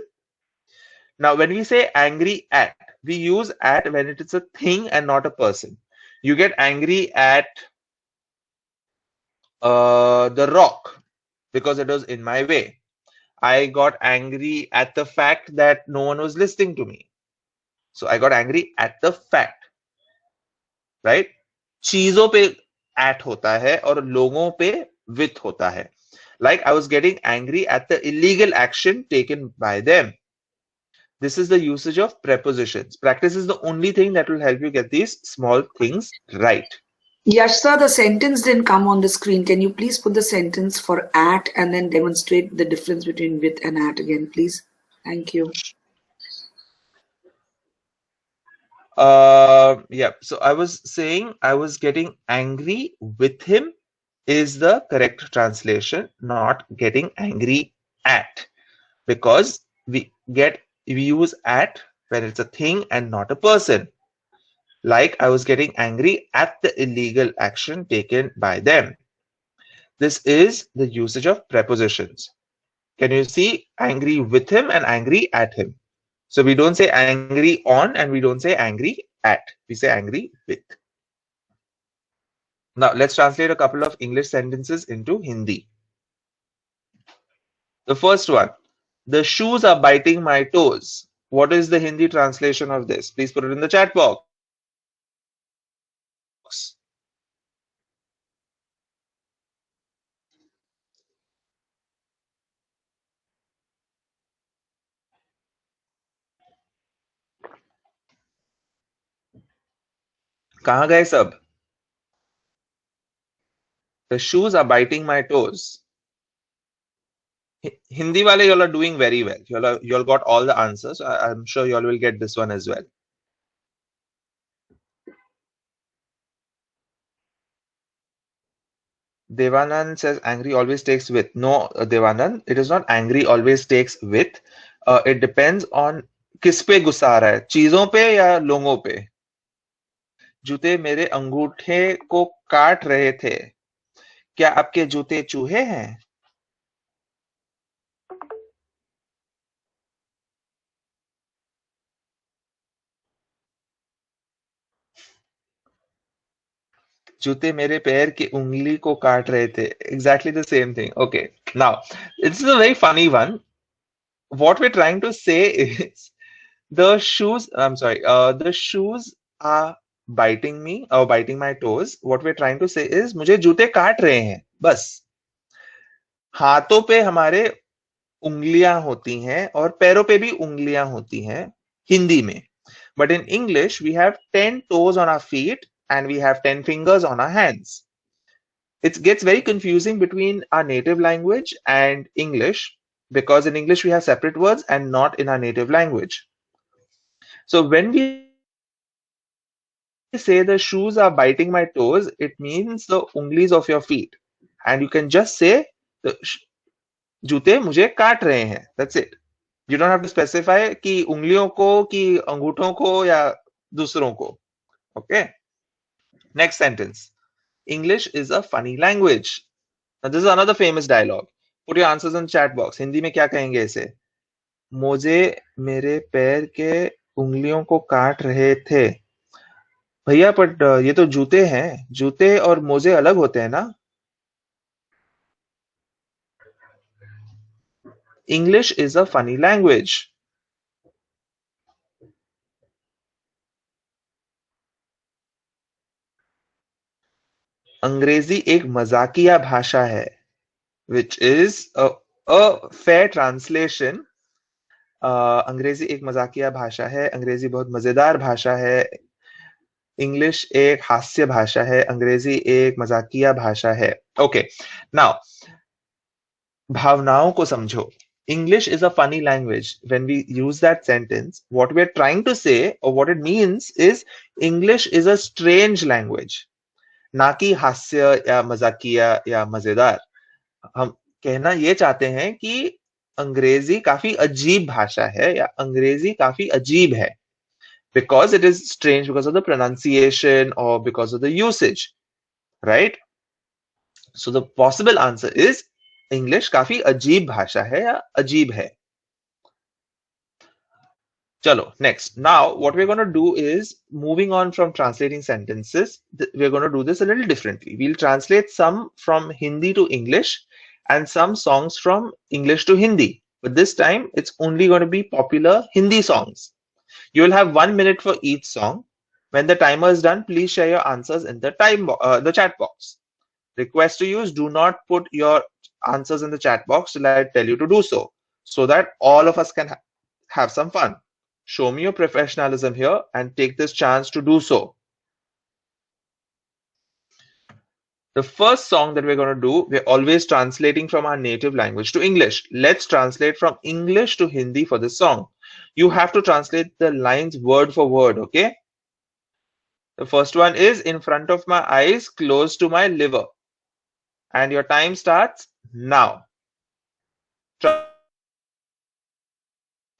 Now when we say angry at, we use at when it is a thing and not a person. You get angry at the rock because it was in my way. I got angry at the fact that no one was listening to me. So I got angry at the fact, right? चीजों पे at होता है और लोगों पे with होता है. Like I was getting angry at the illegal action taken by them. This is the usage of prepositions. Practice is the only thing that will help you get these small things right. Yash sir, the sentence didn't come on the screen. Can you please put the sentence for at and then demonstrate the difference between with and at again, please? Thank you. Yeah, so I was saying I was getting angry with him is the correct translation, not getting angry at, because we use at when it's a thing and not a person. Like I was getting angry at the illegal action taken by them. This is the usage of prepositions. Can you see angry with him and angry at him? So we don't say angry on and we don't say angry at. We say angry with. Now let's translate a couple of English sentences into Hindi. The first one, the shoes are biting my toes. What is the Hindi translation of this? Please put it in the chat box. कहाँ गए सब? The shoes are biting my toes. Hindi wale, y'all are doing very well. Y'all got all the answers. I'm sure y'all will get this one as well. Devanand says angry always takes with. No, Devanand, it is not angry always takes with. It depends on किस पे गुस्सा आ रहा है, चीजों पे या लोगों पे. जूते मेरे अंगूठे को काट रहे थे. क्या आपके जूते चूहे हैं? जूते मेरे पैर की उंगली को काट रहे थे. Exactly the same thing. Okay. Now, this is a very funny one. What we're trying to say is the shoes are biting me or biting my toes. What we're trying to say is मुझे जूते काट रहे हैं. बस. हाथों पे हमारे उंगलियां होती हैं और पैरों पे भी उंगलियां होती हैं हिंदी में. But in English, we have 10 toes on our feet and we have 10 fingers on our hands. It gets very confusing between our native language and English, because in English we have separate words and not in our native language. So when we say the shoes are biting my toes, it means the unglis of your feet. And you can just say the जूते मुझे काट रहे हैं. That's it. You don't have to specify कि उंगलियों को, कि अंगूठों को या दूसरों को. Okay. Next sentence. English is a funny language. Now this is another famous dialogue. Put your answers in chat box. Hindi में क्या कहेंगे इसे? मुझे मेरे पैर के उंगलियों को काट रहे थे. भैया बट ये तो जूते हैं. जूते और मोजे अलग होते हैं ना? English is a funny language. अंग्रेजी एक मजाकिया भाषा है, which is a fair translation. अंग्रेजी एक मजाकिया भाषा है. अंग्रेजी बहुत मजेदार भाषा है. इंग्लिश एक हास्य भाषा है. अंग्रेजी एक मजाकिया भाषा है. Okay. Now, भावनाओं को समझो. English is a funny language. When we use that sentence, what we're trying to say or what it means is English is a strange language. ना कि हास्य या मजाकिया या मजेदार. हम कहना ये चाहते हैं कि अंग्रेजी काफी अजीब भाषा है या अंग्रेजी काफी अजीब है, because it is strange because of the pronunciation or because of the usage, right? So the possible answer is English काफी अजीब भाषा है या अजीब है. Chalo, next. Now, what we're going to do is, moving on from translating sentences, we're going to do this a little differently. We'll translate some from Hindi to English and some songs from English to Hindi. But this time, it's only going to be popular Hindi songs. You will have 1 minute for each song. When the timer is done, please share your answers in the chat box. Request to use, do not put your answers in the chat box till I tell you to do so that all of us can have some fun. Show me your professionalism here and take this chance to do so. The first song that we're going to do, we're always translating from our native language to English. Let's translate from English to Hindi for this song. You have to translate the lines word for word, okay? The first one is, in front of my eyes, close to my liver. And your time starts now.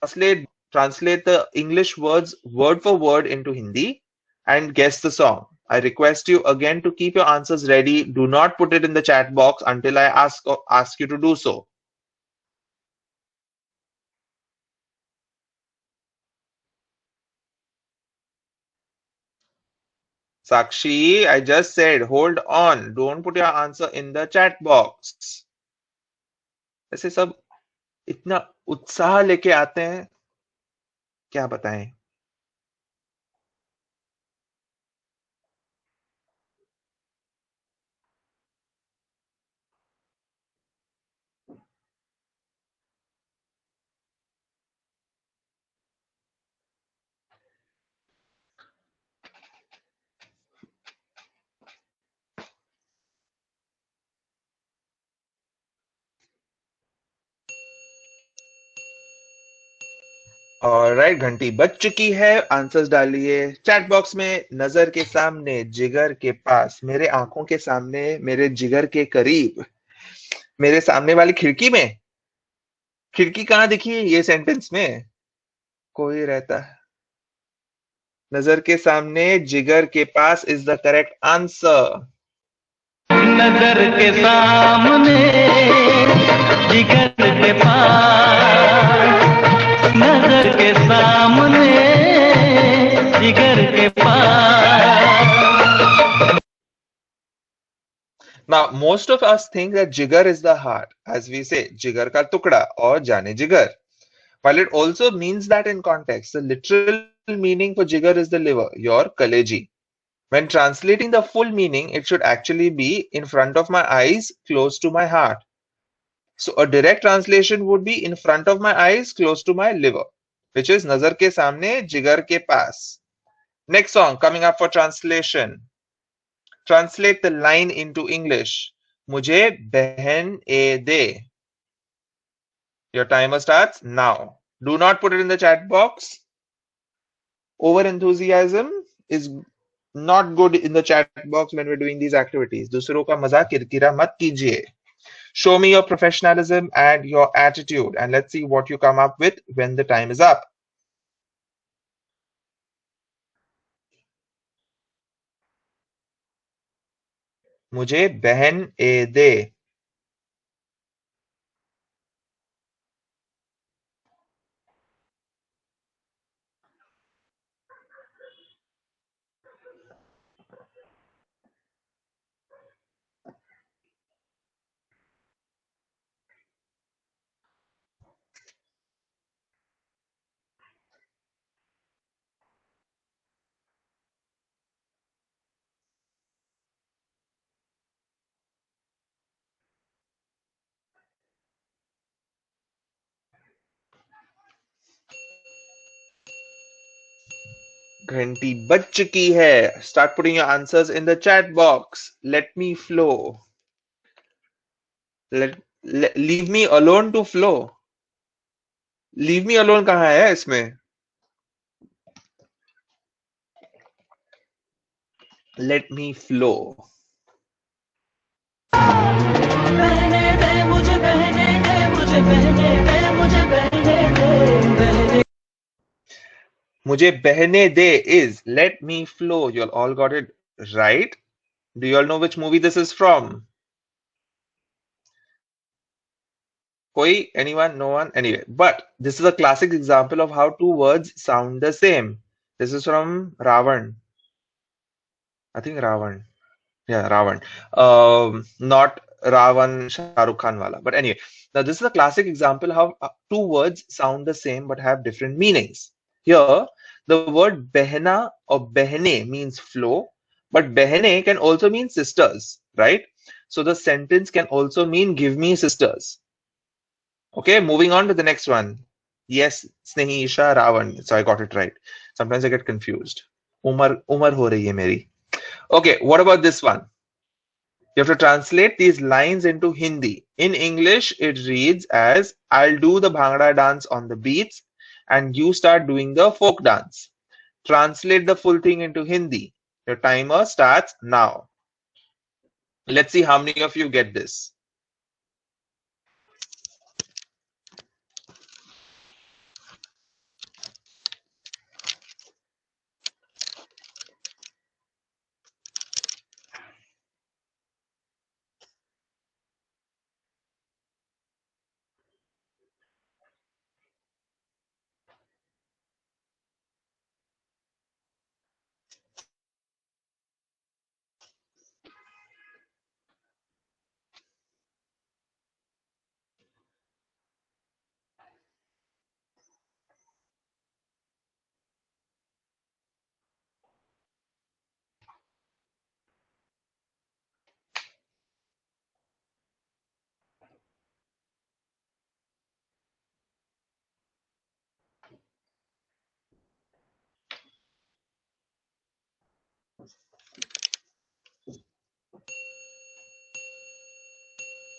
Translate the English words word for word into Hindi and guess the song. I request you again to keep your answers ready. Do not put it in the chat box until I ask you to do so. Sakshi, I just said, hold on. Don't put your answer in the chat box. ऐसे सब इतना उत्साह लेके आते हैं, क्या बताएं? Alright, घंटी बज चुकी है. आंसर्स डालिए चैट बॉक्स में. नजर के सामने, जिगर के पास, मेरे आंखों के सामने, मेरे जिगर के करीब, मेरे सामने वाली खिड़की में. खिड़की कहाँ दिखी ये सेंटेंस में? कोई रहता है. नजर के सामने, जिगर के पास इज द करेक्ट आंसर. नजर के सामने, जिगर के पास, नजर के सामने, जिगर के पास. Now, most of us think that jigar is the heart, as we say, jigar ka tukda or jane jigar. While it also means that in context, the literal meaning for jigar is the liver, your kaleji. When translating the full meaning, it should actually be in front of my eyes, close to my heart. So a direct translation would be in front of my eyes, close to my liver, which is nazar ke samne, jigar ke paas. Next song coming up for translation. Translate the line into English. Mujhe behan e de. Your timer starts now. Do not put it in the chat box. Over enthusiasm is not good in the chat box when we're doing these activities. दूसरों का मजाक किरकिरा मत कीजिए. Show me your professionalism and your attitude, and let's see what you come up with when the time is up. मुझे बहन ए दे. घंटी बज चुकी है. Start putting your answers in the chat box. Let me flow. Leave me alone to flow. Leave me alone कहाँ है इसमें? Let me flow. मुझे बहने दे is let me flow. You all got it right. Do you all know which movie this is from? Koi? Anyone? No one? Anyway, but this is a classic example of how two words sound the same. This is from Ravan. I think Ravan. Yeah, Ravan. Not Ravan Shah Rukh Khan wala. But anyway, now this is a classic example how two words sound the same but have different meanings. Here, the word behna or behne means flow, but behne can also mean sisters, right? So the sentence can also mean give me sisters. Okay, moving on to the next one. Yes, Snehi Isha Ravan. So I got it right. Sometimes I get confused. Umar ho rahi hai meri. Okay, what about this one? You have to translate these lines into Hindi. In English, it reads as I'll do the Bhangra dance on the beats and you start doing the folk dance. Translate the full thing into Hindi. Your timer starts now. Let's see how many of you get this.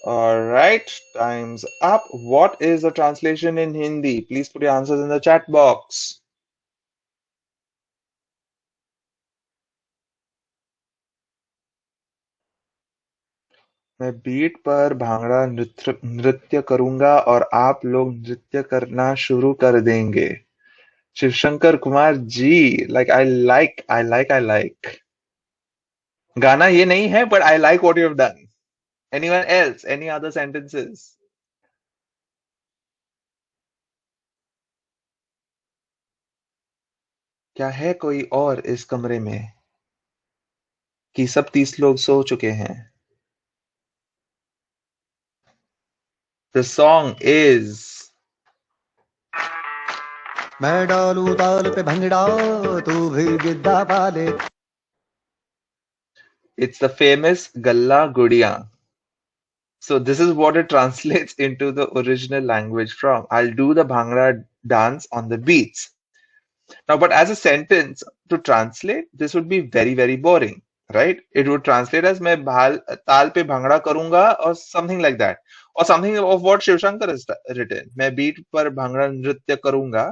All right, time's up. What is the translation in Hindi? Please put your answers in the chat box. मैं beat पर भांगड़ा नृत्य करूंगा और आप लोग नृत्य करना शुरू कर देंगे. Shivshankar Kumar ji, I like. गाना ये नहीं है, but I like what you have done. Anyone else? Any other sentences? क्या है कोई और इस कमरे में कि सब 30 लोग सो चुके हैं? The song is मैं डालू ताल पे भंगड़ा तू भी गिद्दा पाले. It's the famous Galla Gudiya. So this is what it translates into the original language from. I'll do the Bhangra dance on the beats. Now, but as a sentence to translate, this would be very, very boring, right? It would translate as मैं ताल पे भांगड़ा करूंगा or something like that. Or something of what Shiv Shankar has written. मैं beat पर भांगड़ा नृत्य करूंगा.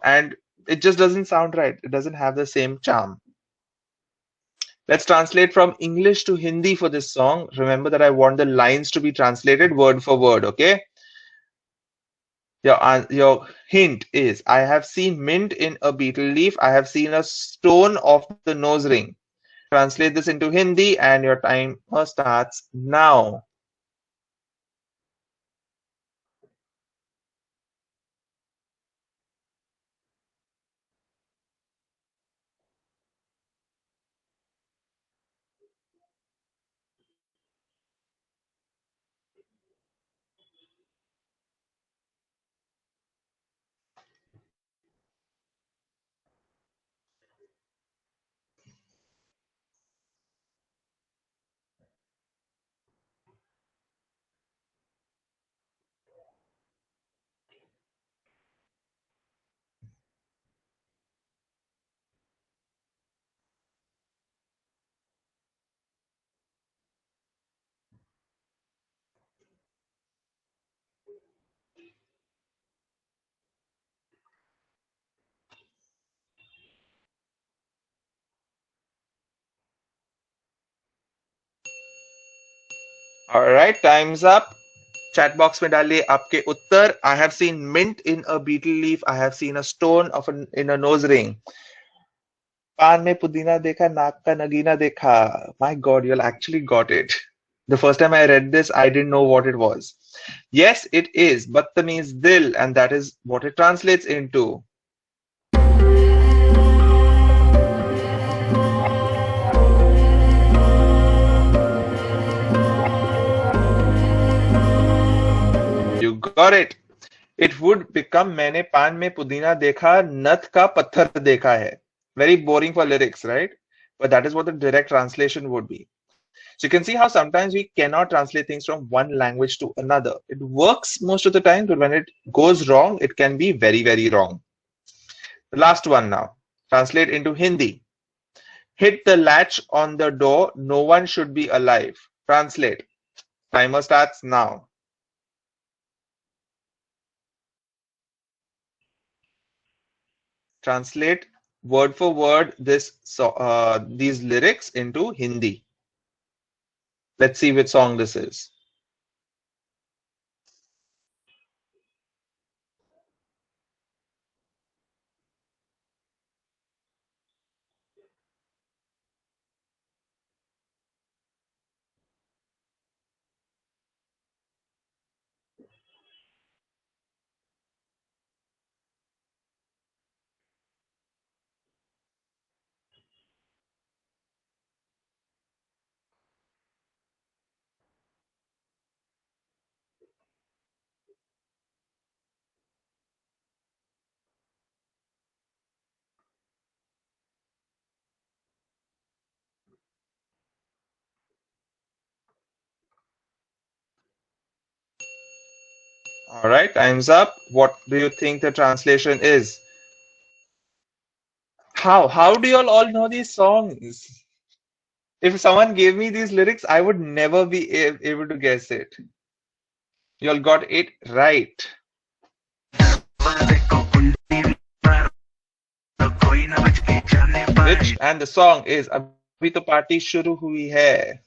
And it just doesn't sound right. It doesn't have the same charm. Let's translate from English to Hindi for this song. Remember that I want the lines to be translated word for word, okay? Your hint is, I have seen mint in a beetle leaf. I have seen a stone of the nose ring. Translate this into Hindi and your timer starts now. All right, time's up. Chat box में डालिए आपके उत्तर. I have seen mint in a beetle leaf. I have seen a stone in a nose ring. पान में पुदीना देखा, नाक का नगीना देखा. My God, you all actually got it. The first time I read this, I didn't know what it was. Yes, it is Badtameez Dil, and that is what it translates into. You got it. It would become मैंने पान में पुदीना देखा, नथ का पत्थर देखा है. Very boring for lyrics, right? But that is what the direct translation would be. So you can see how sometimes we cannot translate things from one language to another. It works most of the time, but when it goes wrong, it can be very, very wrong. The last one now. Translate into Hindi. Hit the latch on the door. No one should be alive. Translate. Timer starts now. Translate word for word these lyrics into Hindi. Let's see which song this is. All right, time's up. What do you think the translation is? How do you all know these songs? If someone gave me these lyrics, I would never be able to guess it. You all got it right. Which and the song is Abhi to party shuru hui hai.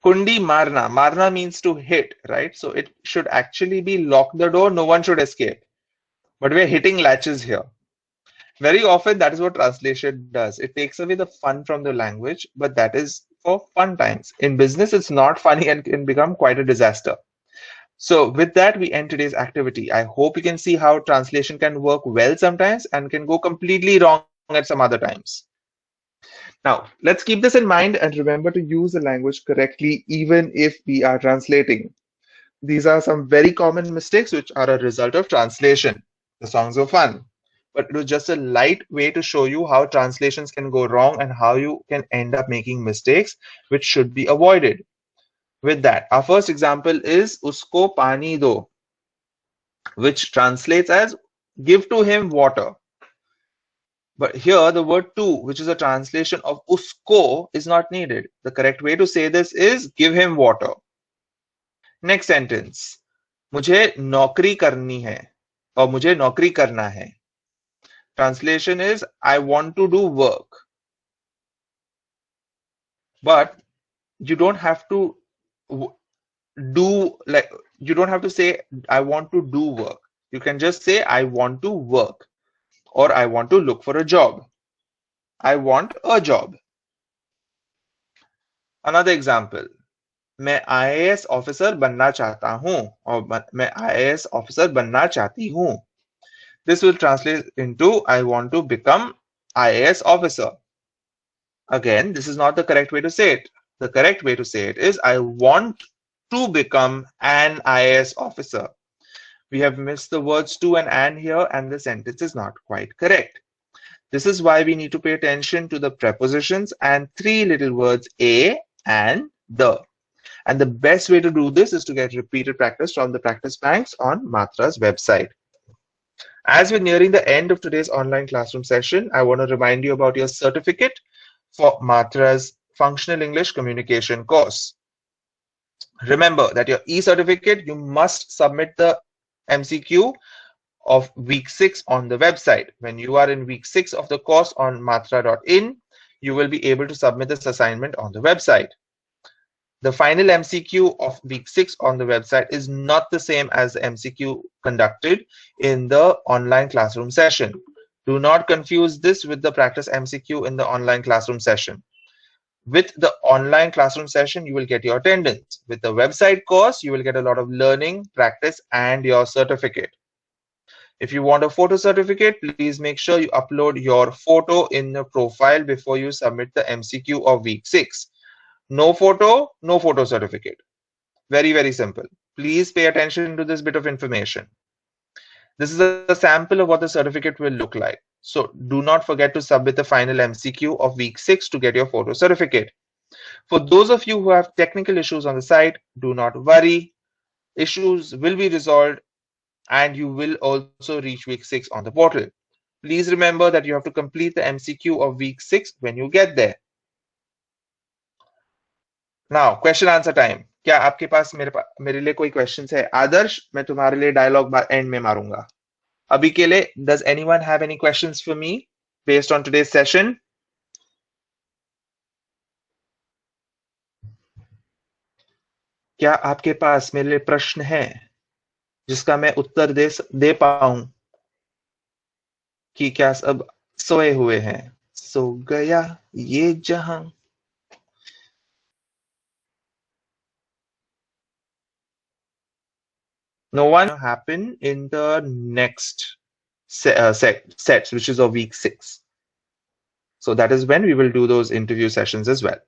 Kundi marna. Marna means to hit, right? So it should actually be lock the door, no one should escape. But we're hitting latches here. Very often that is what translation does. It takes away the fun from the language, but that is for fun times. In business, it's not funny and can become quite a disaster. So with that, we end today's activity. I hope you can see how translation can work well sometimes and can go completely wrong at some other times. Now, let's keep this in mind and remember to use the language correctly even if we are translating. These are some very common mistakes which are a result of translation. The songs were fun, but it was just a light way to show you how translations can go wrong and how you can end up making mistakes which should be avoided. With that, our first example is Usko pani do, which translates as give to him water. But here the word to, which is a translation of usko, is not needed. The correct way to say this is give him water. Next sentence. मुझे नौकरी करनी है और मुझे नौकरी करना है. Translation is I want to do work. But you don't have to you don't have to say I want to do work. You can just say I want to work or I want to look for a job. I want a job. Another example. मैं IAS officer बनना चाहता हूं और मैं IAS officer बनना चाहती हूं. This will translate into I want to become IAS officer. Again, this is not the correct way to say it. The correct way to say it is I want to become an IAS officer. We have missed the words to and an here, and the sentence is not quite correct. This is why we need to pay attention to the prepositions and three little words a and the. And the best way to do this is to get repeated practice from the practice banks on Matra's website. As we're nearing the end of today's online classroom session, I want to remind you about your certificate for Matra's Functional English Communication course. Remember that your e-certificate, you must submit the MCQ of week 6 on the website. When you are in week 6 of the course on matra.in, you will be able to submit this assignment on the website. The final MCQ of week 6 on the website is not the same as the MCQ conducted in the online classroom session. Do not confuse this with the practice MCQ in the online classroom session. With the online classroom session, you will get your attendance. With the website course, you will get a lot of learning, practice, and your certificate. If you want a photo certificate, please make sure you upload your photo in the profile before you submit the MCQ of week 6. No photo, no photo certificate. Very, very simple. Please pay attention to this bit of information. This is a sample of what the certificate will look like. So do not forget to submit the final MCQ of week 6 to get your photo certificate. For those of you who have technical issues on the site, do not worry. Issues will be resolved and you will also reach week 6 on the portal. Please remember that you have to complete the MCQ of week 6 when you get there. Now, question answer time. क्या आपके पास मेरे लिए कोई question है? आदर्श, मैं तुम्हारे लिए dialogue and में मारूंगा. अभी के लिए, does anyone have any questions for me based on today's session? क्या आपके पास मेरे लिए प्रश्न है जिसका मैं उत्तर दे पाऊं? कि क्या सब सोए हुए हैं? सो गया ये जहां. No one happen in the next sets, which is of week 6. So that is when we will do those interview sessions as well,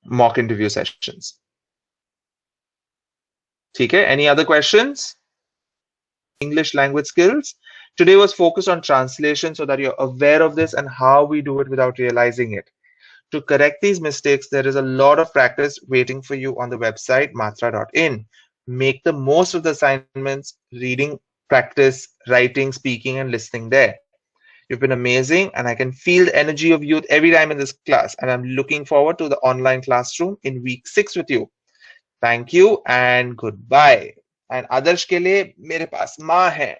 mock interview sessions. Okay, any other questions? English language skills. Today was focused on translation so that you're aware of this and how we do it without realizing it. To correct these mistakes, there is a lot of practice waiting for you on the website matra.in. Make the most of the assignments, reading, practice, writing, speaking, and listening there. You've been amazing, and I can feel the energy of youth every time in this class, and I'm looking forward to the online classroom in week 6 with you. Thank you and goodbye. And Adarsh ke liye mere paas maa hai.